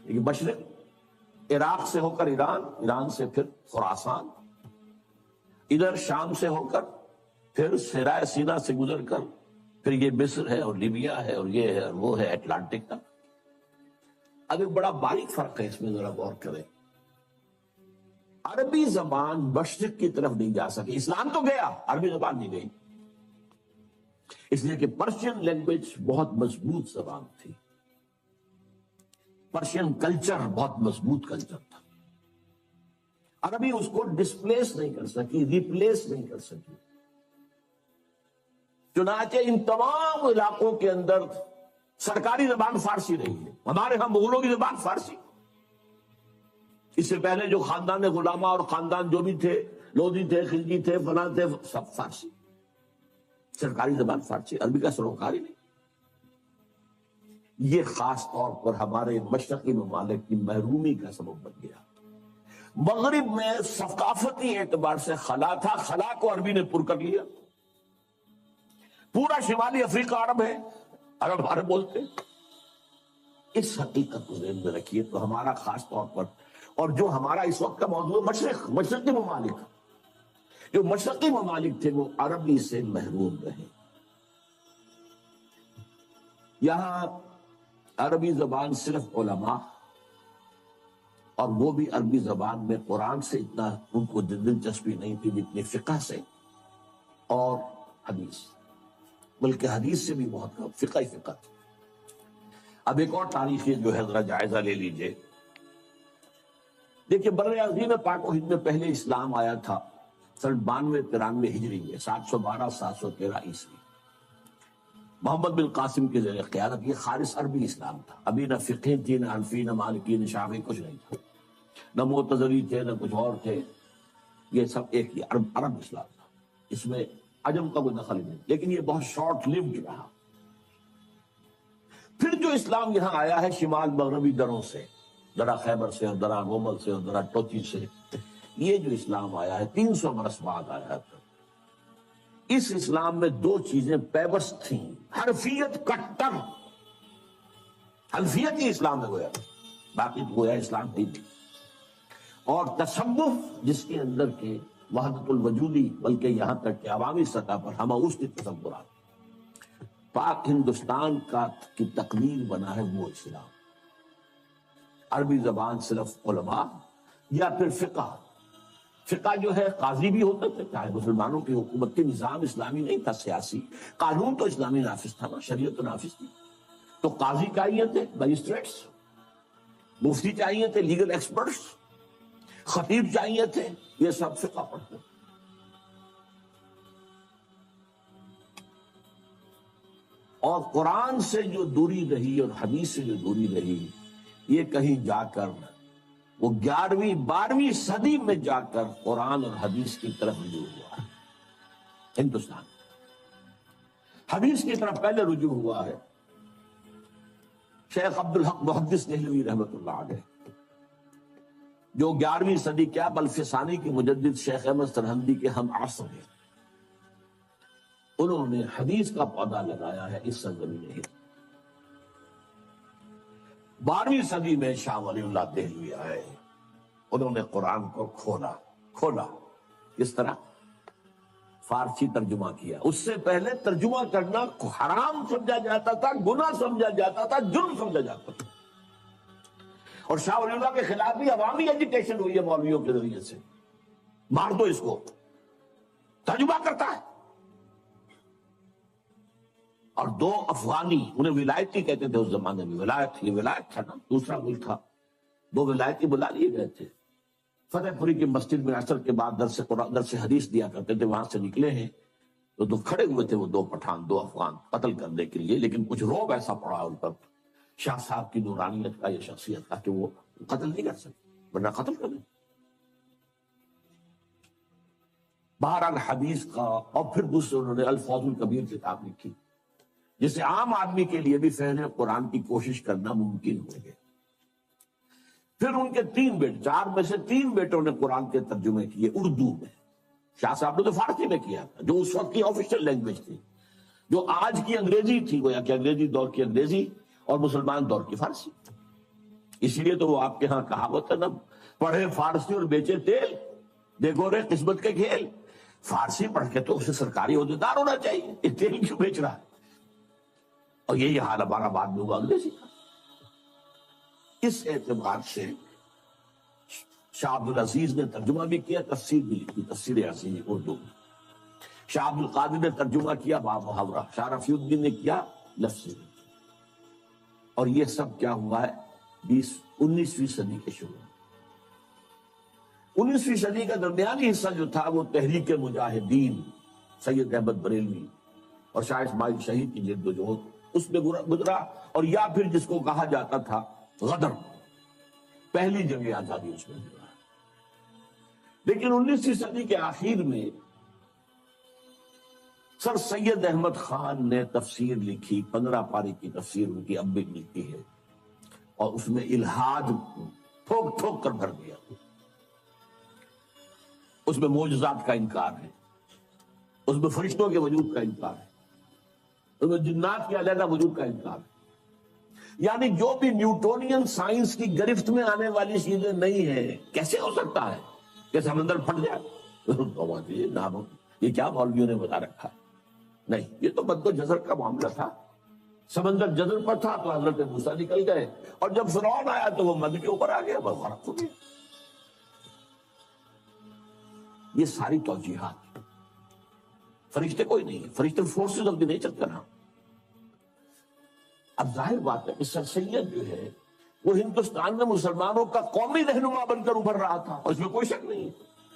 لیکن مشرق عراق سے ہو کر ایران، ایران سے پھر خراسان، ادھر شام سے ہو کر پھر صحرائے سینا سے گزر کر پھر یہ مصر ہے اور لیبیا ہے اور یہ ہے اور وہ ہے، اٹلانٹک تک۔ اب ایک بڑا باریک فرق ہے، اس میں ذرا غور کریں۔ عربی زبان مشرق کی طرف نہیں جا سکی، اسلام تو گیا، عربی زبان نہیں گئی، اس لیے کہ پرشین لینگویج بہت مضبوط زبان تھی، پرشین کلچر بہت مضبوط کلچر تھا، عربی اس کو ڈسپلیس نہیں کر سکی، ریپلیس نہیں کر سکی۔ چنانچہ ان تمام علاقوں کے اندر سرکاری زبان فارسی رہی ہے، ہمارے ہاں مغلوں کی زبان فارسی، اس سے پہلے جو خاندان غلامہ اور خاندان جو بھی تھے، لودھی تھے، خلجی تھے، فلاں تھے، سب فارسی، سرکاری زبان فارسی، عربی کا سروکار ہی نہیں۔ یہ خاص طور پر ہمارے مشرقی ممالک کی محرومی کا سبب بن گیا۔ مغرب میں ثقافتی اعتبار سے خلا تھا، خلا کو عربی نے پر کر لیا، پورا شمالی افریقہ عرب ہے، عرب بولتے۔ اس حقیقت کو ذہن میں رکھیے تو ہمارا خاص طور پر، اور جو ہمارا اس وقت کا موضوع مشرقی ممالک، جو مشرقی ممالک تھے وہ عربی سے محروم رہے۔ یہاں عربی زبان صرف علماء، اور وہ بھی عربی زبان میں قرآن سے اتنا ان کو دلچسپی نہیں تھی جتنی فقہ سے اور حدیث، بلکہ حدیث سے بھی بہت کم، فقہ ہی فقہ تھی۔ اب ایک اور تاریخی جو ہے ذرا جائزہ لے لیجئے۔ دیکھیے بر عظیم پاک و ہند میں پہلے اسلام آیا تھا سن 92-93 ہجری میں، 712-713 عیسوی، محمد بن قاسم کے زیر قیادت۔ یہ خالص عربی اسلام تھا، ابھی نہ فقہ تھی، نہ حنفی، نہ مالکی، نہ شافعی، کچھ نہیں تھا، نہ معتزلی تھے، نہ کچھ اور تھے، یہ سب ایک ہی عرب اسلام تھا، اس میں عجم کا کوئی دخل نہیں، لیکن یہ بہت شارٹ لیوڈ رہا۔ پھر جو اسلام یہاں آیا ہے شمال مغربی دروں سے، درہ خیبر سے اور درہ گومل سے اور درہ ٹوچی سے، یہ جو اسلام آیا ہے 300 برس بعد آیا تھا۔ اس اسلام میں دو چیزیں پیوست تھیں، حنفیت کٹر، حنفیت ہی اسلام میں گویا، باقی تو گویا اسلام نہیں تھی، اور تصوف جس کے اندر کے وحدت الوجودی، بلکہ یہاں تک کہ عوامی سطح پر ہمہ اس کے تصورات۔ پاک ہندوستان کی تقدیر بنا ہے وہ اسلام. عربی زبان صرف علماء یا پھر فقہ جو ہے قاضی بھی ہوتا تھا، چاہے مسلمانوں کی حکومت کے نظام اسلامی نہیں تھا، سیاسی قانون تو اسلامی نافذ تھا نا، شریعت تو نافذ تھی. تو قاضی چاہیے تھے، مجسٹریٹس، مفتی چاہیے تھے، لیگل ایکسپرٹس، خطیب چاہیے تھے، یہ سب فقہ پڑھتے. اور قرآن سے جو دوری رہی اور حدیث سے جو دوری رہی، یہ کہیں جا کر وہ 11ویں 12ویں صدی میں جا کر قرآن اور حدیث کی طرف رجوع ہوا ہے. ہندوستان حدیث کی طرف پہلے رجوع ہوا ہے شیخ عبدالحق محدث دہلوی رحمۃ اللہ علیہ، جو 11ویں صدی کیا بلکہ ثانی کے مجدد شیخ احمد سرہندی کے ہم عصر ہیں. انہوں نے حدیث کا پودا لگایا ہے اس سرزمین ہند. 12ویں صدی میں شاہ ولی اللہ دہلوی آئے، انہوں نے قرآن کو کھولا. کس طرح؟ فارسی ترجمہ کیا. اس سے پہلے ترجمہ کرنا حرام سمجھا جاتا تھا، گناہ سمجھا جاتا تھا، جرم سمجھا جاتا تھا. اور شاہ ولی اللہ کے خلاف بھی عوامی ایجیٹیشن ہوئی ہے مولویوں کے ذریعے سے، مار دو اس کو، ترجمہ کرتا ہے. اور 2 افغانی، انہیں ولایتی کہتے تھے اس زمانے میں، یہ ولایت تھا نا، دوسرا ملک تھا. 2 ولایتی بلا لیے گئے تھے. فتح پوری کی مسجد میں عصر کے بعد درس حدیث دیا کرتے تھے، وہاں سے نکلے ہیں تو کھڑے ہوئے تھے وہ 2 پٹھان، 2 افغان قتل کرنے کے لیے. لیکن کچھ روب ایسا پڑا ان پر شاہ صاحب کی نورانیت کا یا شخصیت کا کہ وہ قتل نہیں کر سکتے، ورنہ قتل کر دیں. بہرحال حدیث کا. اور پھر دوسرے انہوں نے الفاظ الکبیر کتاب لکھی، جسے عام آدمی کے لیے بھی فہم قرآن کی کوشش کرنا ممکن ہو گیا. پھر ان کے 3 بیٹے، 4 میں سے 3 بیٹوں نے قرآن کے ترجمے کیے اردو میں. شاہ صاحب نے تو فارسی میں کیا تھا، جو اس وقت کی آفیشیل لینگویج تھی، جو آج کی انگریزی تھی، گویا کہ انگریزی دور کی انگریزی اور مسلمان دور کی فارسی. اسی لیے تو وہ آپ کے ہاں کہاوت ہے نا، پڑھے فارسی اور بیچے تیل، دیکھو رے قسمت کے کھیل. فارسی پڑھ کے تو اسے سرکاری عہدیدار ہونا چاہیے، یہ تیل کیوں بیچ رہا ہے؟ اور یہی حال ہمارا بعد میں ہوا انگریزی کا. اس اعتبار سے شاہ عبد العزیز نے ترجمہ بھی کیا، تفسیر بھی لکھی، تفسیر عزیز اردو میں. شاہ عبد القادر نے ترجمہ کیا با محاورہ، شاہ رفیع الدین نے کیا لفظی. اور یہ سب کیا ہوا ہے 19ویں صدی کے شروع میں. 19ویں صدی کا درمیانی حصہ جو تھا وہ تحریک مجاہدین سید احمد بریلوی اور شاہ اسماعیل شہید کی جد و جہد اس میں گزرا. اور یا پھر جس کو کہا جاتا تھا غدر، پہلی جنگ آزادی اس میں گزرا. لیکن 19ویں صدی کے آخر میں سر سید احمد خان نے تفسیر لکھی، 15 پاری کی تفسیر ان کی اب بھی ملتی ہے، اور اس میں الہاد ٹھوک ٹھوک کر بھر دیا. اس میں معجزات کا انکار ہے، اس میں فرشتوں کے وجود کا انکار ہے، اس میں جنات کے علیحدہ وجود کا انکار ہے. یعنی جو بھی نیوٹونین سائنس کی گرفت میں آنے والی چیزیں نہیں ہیں. کیسے ہو سکتا ہے کہ سمندر پھٹ جائے؟ یہ کیا مولویوں نے بتا رکھا ہے؟ نہیں، یہ تو مد و جزر کا معاملہ تھا. سمندر جزر پر تھا تو حضرت موسیٰ نکل گئے، اور جب فرعون آیا تو وہ مد کے اوپر آ گیا، بس غرق ہو گیا. یہ ساری توجیحات. فرشتے کوئی نہیں، فرشتے فورسز آف دی نیچر کا نام. اب ظاہر بات ہے کہ سر سید جو ہے وہ ہندوستان میں مسلمانوں کا قومی رہنما بن کر ابھر رہا تھا، اور اس میں کوئی شک نہیں.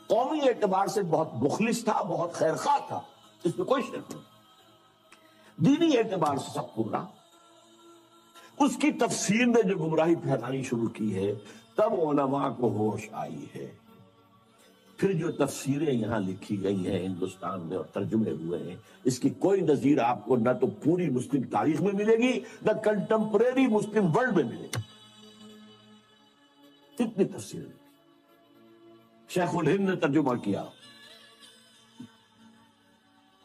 قومی اعتبار سے بہت مخلص تھا، بہت خیرخواہ تھا، اس میں کوئی شک نہیں. دینی اعتبار سے سب گمراہ. اس کی تفسیر نے جو گمراہی پھیلانی شروع کی ہے، تب علماء کو ہوش آئی ہے. پھر جو تفسیریں یہاں لکھی گئی ہیں ہندوستان میں اور ترجمے ہوئے ہیں، اس کی کوئی نظیر آپ کو نہ تو پوری مسلم تاریخ میں ملے گی، نہ کنٹمپریری مسلم ورلڈ میں ملے گی. اتنی تفسیریں. شیخ الہند نے ترجمہ کیا،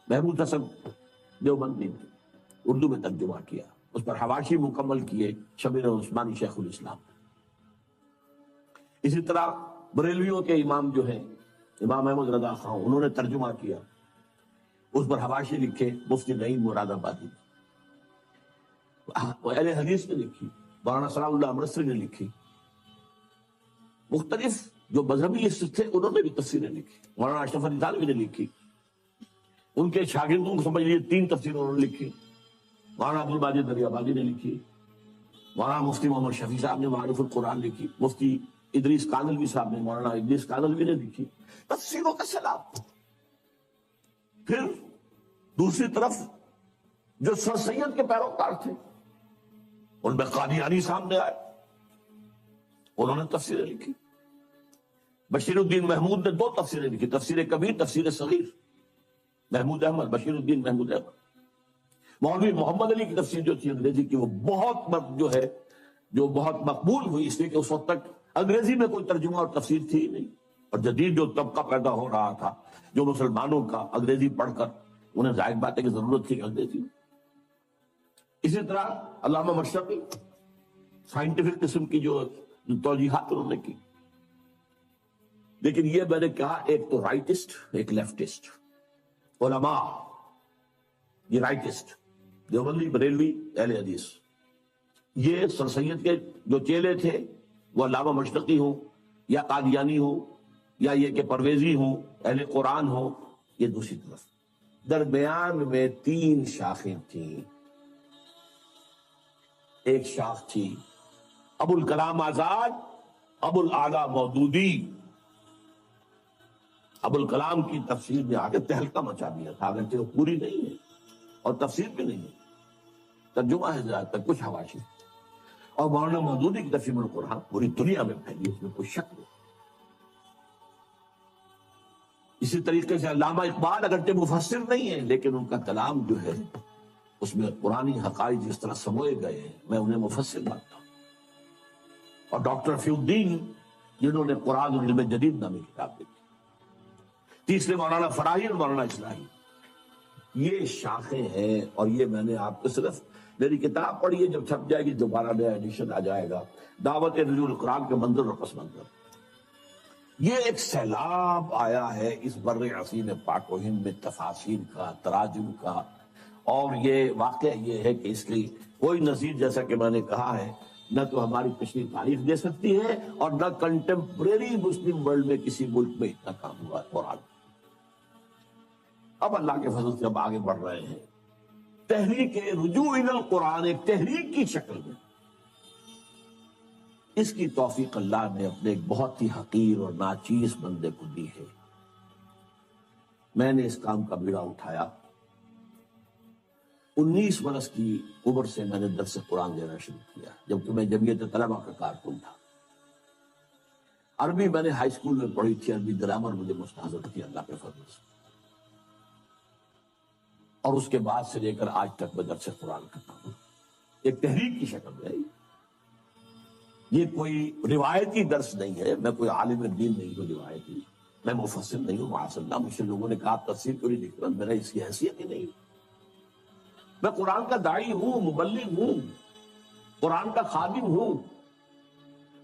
محمود حسن دیوبندی نے اردو میں ترجمہ کیا، اس پر حواشی مکمل کیے شبیر عثمانی شیخ الاسلام. اسی طرح بریلویوں کے امام جو ہیں امام احمد رضا خان، انہوں نے ترجمہ کیا، اس پر حواشی لکھے مفتی نعیم مراد آبادی. اہل حدیث نے لکھی، مولانا ثناء اللہ امرتسری نے لکھی، مختلف جو مذہبی تھے انہوں نے بھی تفسیریں لکھی، مولانا اشرف علی تھانوی نے لکھی، ان کے شاگردوں کو سمجھ لیجیے 3 تفسیریں انہوں نے لکھی، مولانا عبد الماجد دریابادی نے لکھی، مولانا مفتی محمد شفیع صاحب نے معارف القرآن لکھی، مفتی ادریس کانلوی صاحب نے، مولانا ادریس کانلوی نے لکھی، تفسیروں کا سیلاب۔ پھر دوسری طرف جو سر سید کے پیروکار تھے ان میں قادیانی سامنے آئے، انہوں نے تفسیریں لکھی۔ بشیر الدین محمود نے 2 تفسیریں لکھی، تفسیر کبیر، تفسیر صغیر، محمود احمد، بشیر الدین محمود احمد۔ مولوی محمد علی کی تفسیر جو تھی انگریزی کی، وہ بہت مقبول ہوئی، اس لیے کہ اس وقت تک انگریزی میں کوئی ترجمہ اور تفسیر تھی ہی نہیں، اور جدید جو طبقہ پیدا ہو رہا تھا جو مسلمانوں کا انگریزی پڑھ کر انہیں ظاہر بات ہے کہ ضرورت تھی انگریزی۔ اسی طرح علامہ مشرقی سائنٹیفک قسم کی جو توجیحات انہوں نے کی، لیکن یہ میں نے کہا ایک تو رائٹسٹ ایک لیفٹسٹ علماء، یہ رائٹسٹ دیوبندی بریلوی اہل حدیث، یہ سر سید کے جو چیلے تھے وہ علامہ مشرقی ہوں یا قادیانی ہوں یا یہ کہ پرویزی ہوں، اہل قرآن ہوں، یہ دوسری طرف۔ درمیان میں 3 شاخیں تھیں۔ ایک شاخ تھی ابو الکلام آزاد، ابو الاعلیٰ مودودی۔ ابو الکلام کی تفسیر میں آگے تہلکہ مچا دیا تھا، اگرچہ وہ پوری نہیں ہے اور تفسیر بھی نہیں ہے، ترجمہ ہے زیادہ تر، کچھ حواشی۔ اور مولانا مودودی کی تفسیر القرآن پوری دنیا میں پھیلی، اس میں کوئی شک نہیں۔ اسی طریقے سے علامہ اقبال اگرچہ مفسر نہیں ہے لیکن ان کا کلام جو ہے اس میں قرآنی حقائق جس طرح سموئے گئے ہیں، میں انہیں مفسر مانتا ہوں۔ اور ڈاکٹر فی الدین جنہوں نے قرآن علم جدید نامی کتاب لکھی۔ تیسرے مولانا فراہی اور مولانا اصلاحی، یہ شاخیں ہیں۔ اور یہ میں نے آپ کو صرف میری کتاب پڑھی ہے، جب چھپ جائے گی دوبارہ نیا ایڈیشن آ جائے گا، دعوت نزول القرآن کے منظر اور پس منظر۔ یہ ایک سیلاب آیا ہے اس بر عظیم پاک و ہند میں تفاسیر کا، تراجم کا، اور یہ واقعہ یہ ہے کہ اس کی کوئی نظیر، جیسا کہ میں نے کہا ہے، نہ تو ہماری پچھلی تاریخ دے سکتی ہے اور نہ کنٹمپریری مسلم ورلڈ میں کسی ملک میں اتنا کام ہوا ہے قرآن۔ اب اللہ کے فضل سے اب آگے بڑھ رہے ہیں، تحریک رجوع الی القرآن ایک تحریک کی شکل میں۔ اس کی توفیق اللہ نے اپنے ایک بہت ہی حقیر اور ناچیز بندے کو دی ہے۔ میں نے اس کام کا بیڑا اٹھایا، 19 برس کی عمر سے میں نے درس قرآن دینا شروع کیا، جبکہ میں جمعیت طلبہ کا کارکن تھا۔ عربی میں نے ہائی اسکول میں پڑھی تھی، عربی گرامر مجھے مستحضر تھی اللہ کے فضل سے، اور اس کے بعد سے لے کر آج تک میں درس قرآن کرتا ہوں، ایک تحریک کی شکل میں۔ یہ کوئی روایتی درس نہیں ہے، میں کوئی عالم دین نہیں ہوں روایتی، میں مفسر نہیں ہوں، معاذ اللہ۔ مجھ سے لوگوں نے کہا آپ تفسیر کیوں نہیں لکھ رہے، میرا اس کی حیثیت ہی نہیں۔ میں قرآن کا داعی ہوں، مبلغ ہوں، قرآن کا خادم ہوں،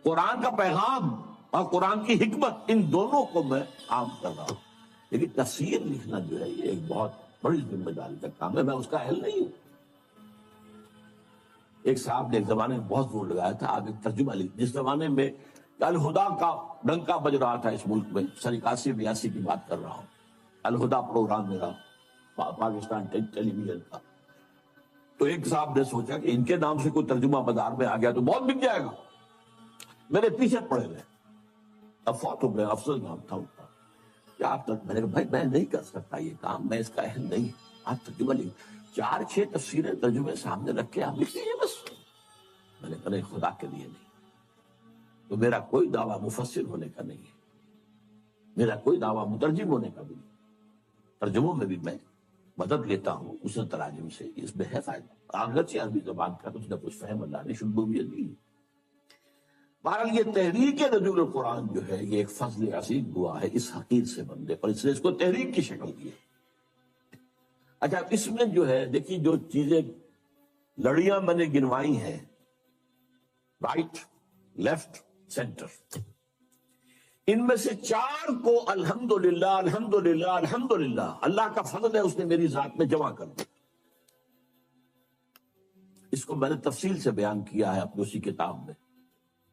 قرآن کا پیغام اور قرآن کی حکمت، ان دونوں کو میں عام کر رہا ہوں۔ لیکن تفسیر لکھنا جو ہے یہ ایک بہت بڑی ذمہ داری کا کام ہے، میں اس کا اہل نہیں ہوں۔ ایک صاحب نے ایک زمانے میں بہت زور لگایا تھا آگے ترجمہ لکھ، جس زمانے میں الہدا کا ڈنکا بج رہا تھا اس ملک میں، سن 81-82 کی بات کر رہا ہوں، الہدا پروگرام میرا پاکستان ٹیلی ویژن کا۔ تو ایک صاحب نے سوچا کہ ان کے نام سے کوئی ترجمہ بازار میں آ گیا تو بہت بک جائے گا، میرے پیچھے پڑے رہے۔ اب فوت ہو گئے، افضل نام تھا ان کا۔ کیا آپ میں نے کہا بھائی میں نہیں کر سکتا یہ کام، میں اس کا اہل نہیں، آپ ترجمہ لکھ 4-6 تفسیریں ترجمے سامنے رکھ کے آپ لکھ لیجیے بس۔ میں نے کہا خدا کے لیے نہیں، تو میرا کوئی دعویٰ مفسر ہونے کا نہیں ہے، میرا کوئی دعویٰ مترجم ہونے کا بھی نہیں۔ ترجموں میں بھی میں مدد لیتا ہوں اس تراجم سے، اس میں ہے فائدہ، اگرچہ عربی زبان کا کچھ نہ کچھ فہم اللہ نے شبویت دی۔ بہرحال یہ تحریک نزول القرآن جو ہے یہ ایک فضل عظیم ہوا ہے اس حقیر سے بندے پر، اس نے اس کو تحریک کی شکل دی ہے۔ اچھا اس میں جو ہے دیکھیے جو چیزیں لڑیاں میں نے گنوائی ہیں، رائٹ، لیفٹ، سینٹر، ان میں سے 4 کو الحمدللہ الحمدللہ الحمدللہ اللہ کا فضل ہے، اس نے میری ذات میں جمع کر دیا۔ اس کو میں نے تفصیل سے بیان کیا ہے اپنی اسی کتاب میں.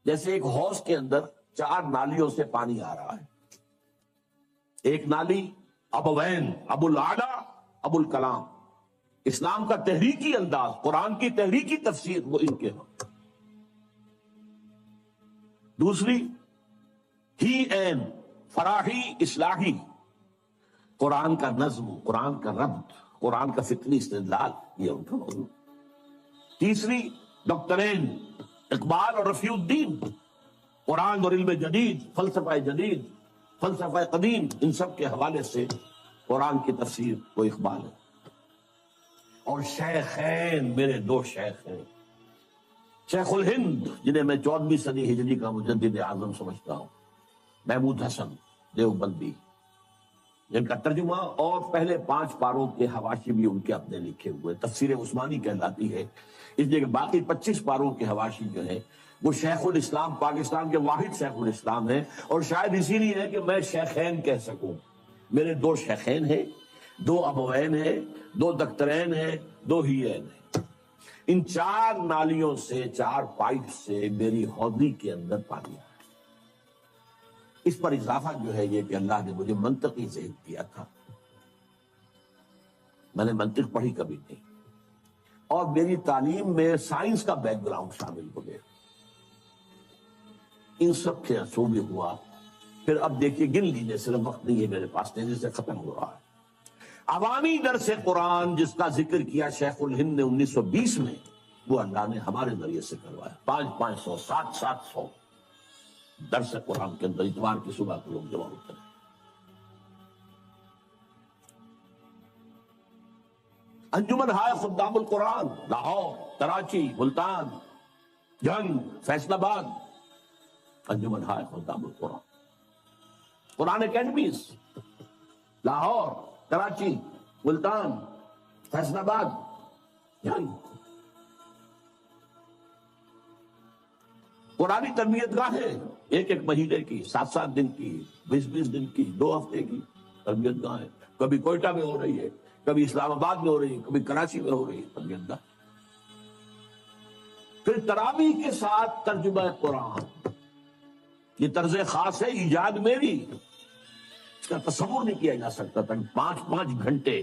جیسے ایک حوض کے اندر 4 نالیوں سے پانی آ رہا ہے. ایک نالی ابوین، ابو العلا، ابو الکلام، اسلام کا تحریکی انداز، قرآن کی تحریکی تفسیر وہ ان کے ہیں. دوسری ہی این، فراحی، اصلاحی، قرآن کا نظم، قرآن کا ربط، قرآن کا فکری استدلال، یہ ان کا موضوع. تیسری ڈاکٹرین، اقبال اور رفیع الدین، قرآن اور علم جدید، فلسفہ جدید، فلسفہ قدیم، ان سب کے حوالے سے قرآن کی تفسیر وہ اقبال ہے. اور شیخین، میرے 2 شیخ ہیں، شیخ الہند جنہیں میں 14ویں صدی ہجری کا مجدد اعظم سمجھتا ہوں، محمود حسن دیوبندی، جن کا ترجمہ اور پہلے 5 پاروں کے حواشی بھی ان کے اپنے لکھے ہوئے. تفسیر عثمانی کہلاتی ہے اس لیے کہ باقی 25 پاروں کے حواشی جو ہیں وہ شیخ الاسلام، پاکستان کے واحد شیخ الاسلام ہیں. اور شاید اسی لیے ہے کہ میں شیخین کہہ سکوں. میرے 2 شیخین ہیں، 2 ابوین ہیں، 2 دخترین ہیں، 2 ہیین ہیں. ان 4 نالیوں سے، 4 پائپ سے میری حوضی کے اندر پانی آیا. اس پر اضافہ جو ہے یہ کہ اللہ نے مجھے منطقی ذہن دیا تھا. میں نے منطق پڑھی کبھی نہیں، اور میری تعلیم میں سائنس کا بیک گراؤنڈ شامل ہو گیا. ان سب کے اثر بھی ہوا. پھر اب دیکھیے، گن لیجیے، صرف وقت نہیں ہے میرے پاس، تیزی سے ختم ہو رہا ہے. عوامی درس قرآن جس کا ذکر کیا شیخ الہند نے 1920 میں، وہ اللہ نے ہمارے ذریعے سے کروایا. 500 700 درس قرآن کے اندر اتوار کی صبح کو لوگ جمع ہوتے ہیں. انجمن ہائے خدام القرآن، لاہور، کراچی، ملتان، جنگ، فیصل آباد. انجمن ہائے خدام القرآن، قرآن اکیڈمیز، لاہور، کراچی، ملتان، فیصل آباد، جنگ. قرآنی تربیت گاہیں 1 مہینے کی، 7 دن کی، 20 دن کی، 2 ہفتے کی تربیت گاہیں. کبھی کوئٹہ میں ہو رہی ہے، کبھی اسلام آباد میں ہو رہی ہے، کبھی کراچی میں ہو رہی ہے تربیت گاہ. پھر تراویح کے ساتھ ترجمہ قرآن، یہ طرز خاص ہے، ایجاد میری. اس کا تصور نہیں کیا جا سکتا تھا. 5 گھنٹے،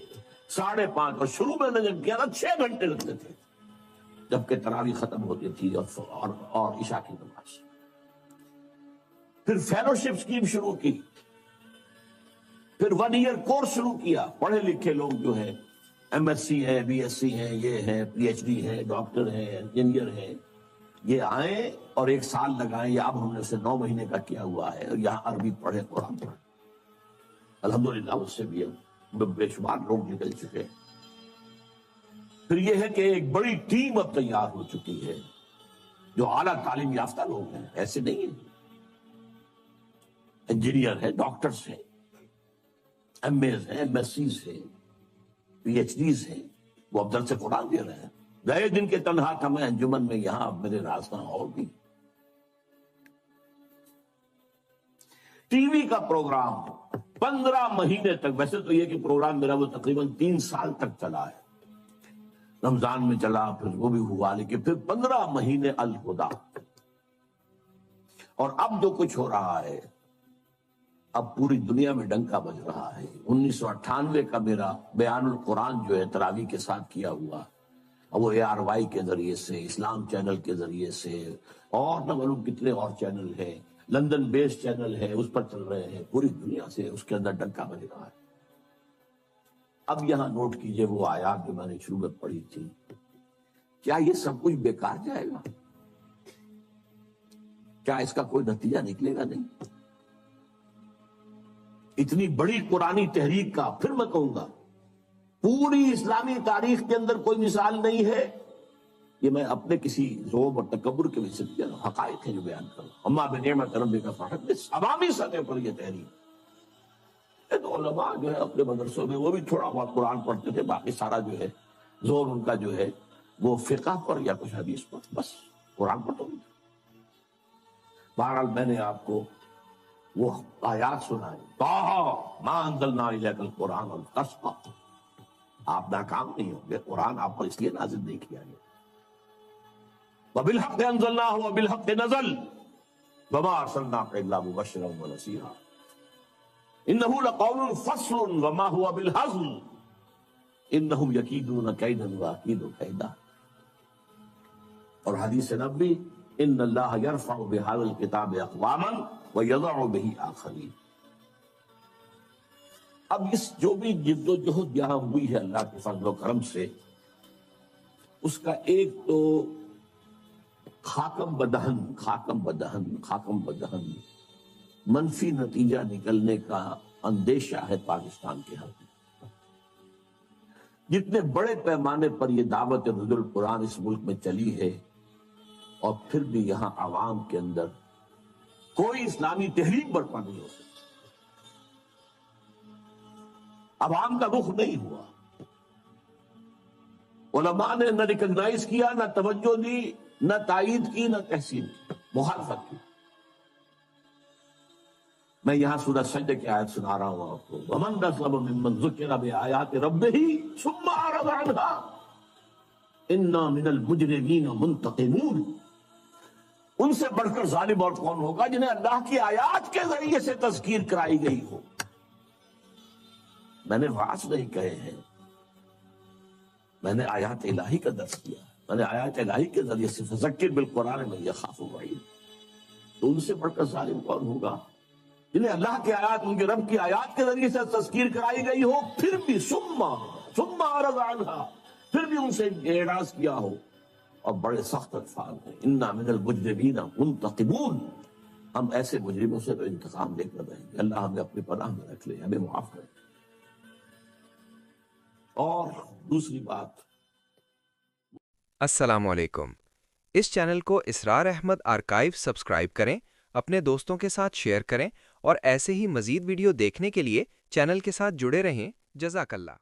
5.5، اور شروع میں جب کیا تھا 6 گھنٹے لگتے تھے جبکہ تراویح ختم ہوتی تھی اور عشاء کی نماز. پھر فیلوشپ اسکیم شروع کی، پھر 1 ایئر کورس شروع کیا. پڑھے لکھے لوگ جو ہیں، ایم ایس سی ہے، بی ایس سی ہیں، یہ ہیں، پی ایچ ڈی ہے، ڈاکٹر ہیں، انجینئر ہیں، یہ آئیں اور 1 سال لگائیں. یا اب ہم نے اسے 9 مہینے کا کیا ہوا ہے، اور یہاں عربی پڑھے، قرآن پڑھے. الحمدللہ اس سے بھی بے شمار لوگ نکل چکے. پھر یہ ہے کہ ایک بڑی ٹیم اب تیار ہو چکی ہے جو اعلیٰ تعلیم یافتہ لوگ ہیں، ایسے نہیں ہیں. انجینئر ہیں، ڈاکٹرز ہیں، ایم ایز ہیں، ایم ایس سیز ہیں، پی ایچ ڈیز ہیں، وہ اب درس قرآن دے رہے ہیں. گئے دن کے تنہا تھا میں انجمن میں، یہاں اب میرے راستہ اور بھی. ٹی وی کا پروگرام 15 مہینے تک، ویسے تو یہ کہ پروگرام میرا وہ تقریباً 3 سال تک چلا ہے. رمضان میں چلا، پھر وہ بھی ہوا، لیکن پھر 15 مہینے الہدا. اور اب جو کچھ ہو رہا ہے، اب پوری دنیا میں ڈنکا بج رہا ہے. 1998 کا میرا بیان القرآن جو ہے تراویح کے ساتھ کیا ہوا، وہ ARY کے ذریعے سے، اسلام چینل کے ذریعے سے، اور نہ معلوم کتنے اور چینل ہیں، لندن بیس چینل ہے، اس پر چل رہے ہیں. پوری دنیا سے اس کے اندر ڈنکا بج رہا ہے. اب یہاں نوٹ کیجئے وہ آیات جو میں نے شروع میں پڑھی تھی. کیا یہ سب کچھ بیکار جائے گا؟ کیا اس کا کوئی نتیجہ نکلے گا؟ نہیں. اتنی بڑی قرآنی تحریک کا، پھر میں کہوں گا پوری اسلامی تاریخ کے اندر کوئی مثال نہیں ہے. یہ میں اپنے کسی ذوق اور تکبر کے وجہ سے حقائق ہے جو بیان کروں. اما بنعمت ربک فحدث، عوامی سطح پر یہ تحریک. تو علماء جو ہے اپنے مدرسوں میں وہ بھی تھوڑا بہت قرآن پڑھتے تھے، باقی سارا جو ہے زور ان کا جو ہے وہ فقہ پر یا کچھ حدیث پر، بس قرآن پر تو نہیں تھا. بہرحال میں نے آپ کو وہ آیات سنائی، طٰہٰ مَا أَنزَلْنَا إِلَيْكَ الْقُرْآنَ لِتَشْقَىٰ. آپ ناکام نہیں ہوں گے، قرآن آپ پر اس لیے نازل نہیں کیا گیا وبالحق انزلناه وبالحق نزل وما ارسلناك الا مبشرا ونذيرا انه لقول فصل وما هو بالهزل انهم يكيدون كيدا واكيد كيدا. اور حدیث نبوی ان اللہ یرفع بهذا الكتاب اقواما ويضع به آخرین. اب اس جو بھی جد و جہد یہاں ہوئی ہے اللہ کے فضل و کرم سے، اس کا ایک تو خاکم بدہن منفی نتیجہ نکلنے کا اندیشہ ہے پاکستان کے حق میں. جتنے بڑے پیمانے پر یہ دعوت نزول قرآن اس ملک میں چلی ہے، اور پھر بھی یہاں عوام کے اندر کوئی اسلامی تحریک برپا نہیں ہو سکتی. عوام کا رخ نہیں ہوا. علماء نے نہ ریکگنائز کیا، نہ توجہ دی، نہ تائید کی، نہ تحسین کی، مخالفت کی. میں یہاں سورہ سجدہ کی آیت سنا رہا ہوں آپ کو. وَمَنْ أَظْلَمُ مِمَّنْ ذُكِّرَ بِآيَاتِ رَبِّهِ ثُمَّ أَعْرَضَ عَنْهَا إِنَّا مِنَ الْمُجْرِمِينَ مُنْتَقِمُونَ. ان سے بڑھ کر ظالم اور کون ہوگا جنہیں اللہ کی آیات کے ذریعے سے تذکیر کرائی گئی ہو. میں نے وعظ نہیں کہے ہیں، میں نے آیات الہی کا درس کیا. میں نے آیات الہی کے ذریعے سے فذکر بالقرآن من یخاف وعید. تو ان سے بڑھ کر ظالم کون ہوگا جنہیں اللہ کی آیات، ان کے رب کی آیات کے ذریعے سے تذکیر کرائی گئی ہو، پھر بھی ثم اعرض عنہا، پھر بھی ان سے اعراض کیا ہو. اور بڑے سخت الفاظ ہیں. انا من المجرمین منتقمون. ہم ایسے مجرموں سے تو انتقام لے کر رہیں گے. اللہ ہمیں اپنی پناہ میں رکھ لے، ہمیں معاف کرے. اور دوسری بات،
السلام علیکم. اس چینل کو اسرار احمد آرکائیو سبسکرائب کریں، اپنے دوستوں کے ساتھ شیئر کریں، اور ایسے ہی مزید ویڈیو دیکھنے کے لیے چینل کے ساتھ جڑے رہیں. جزاک اللہ.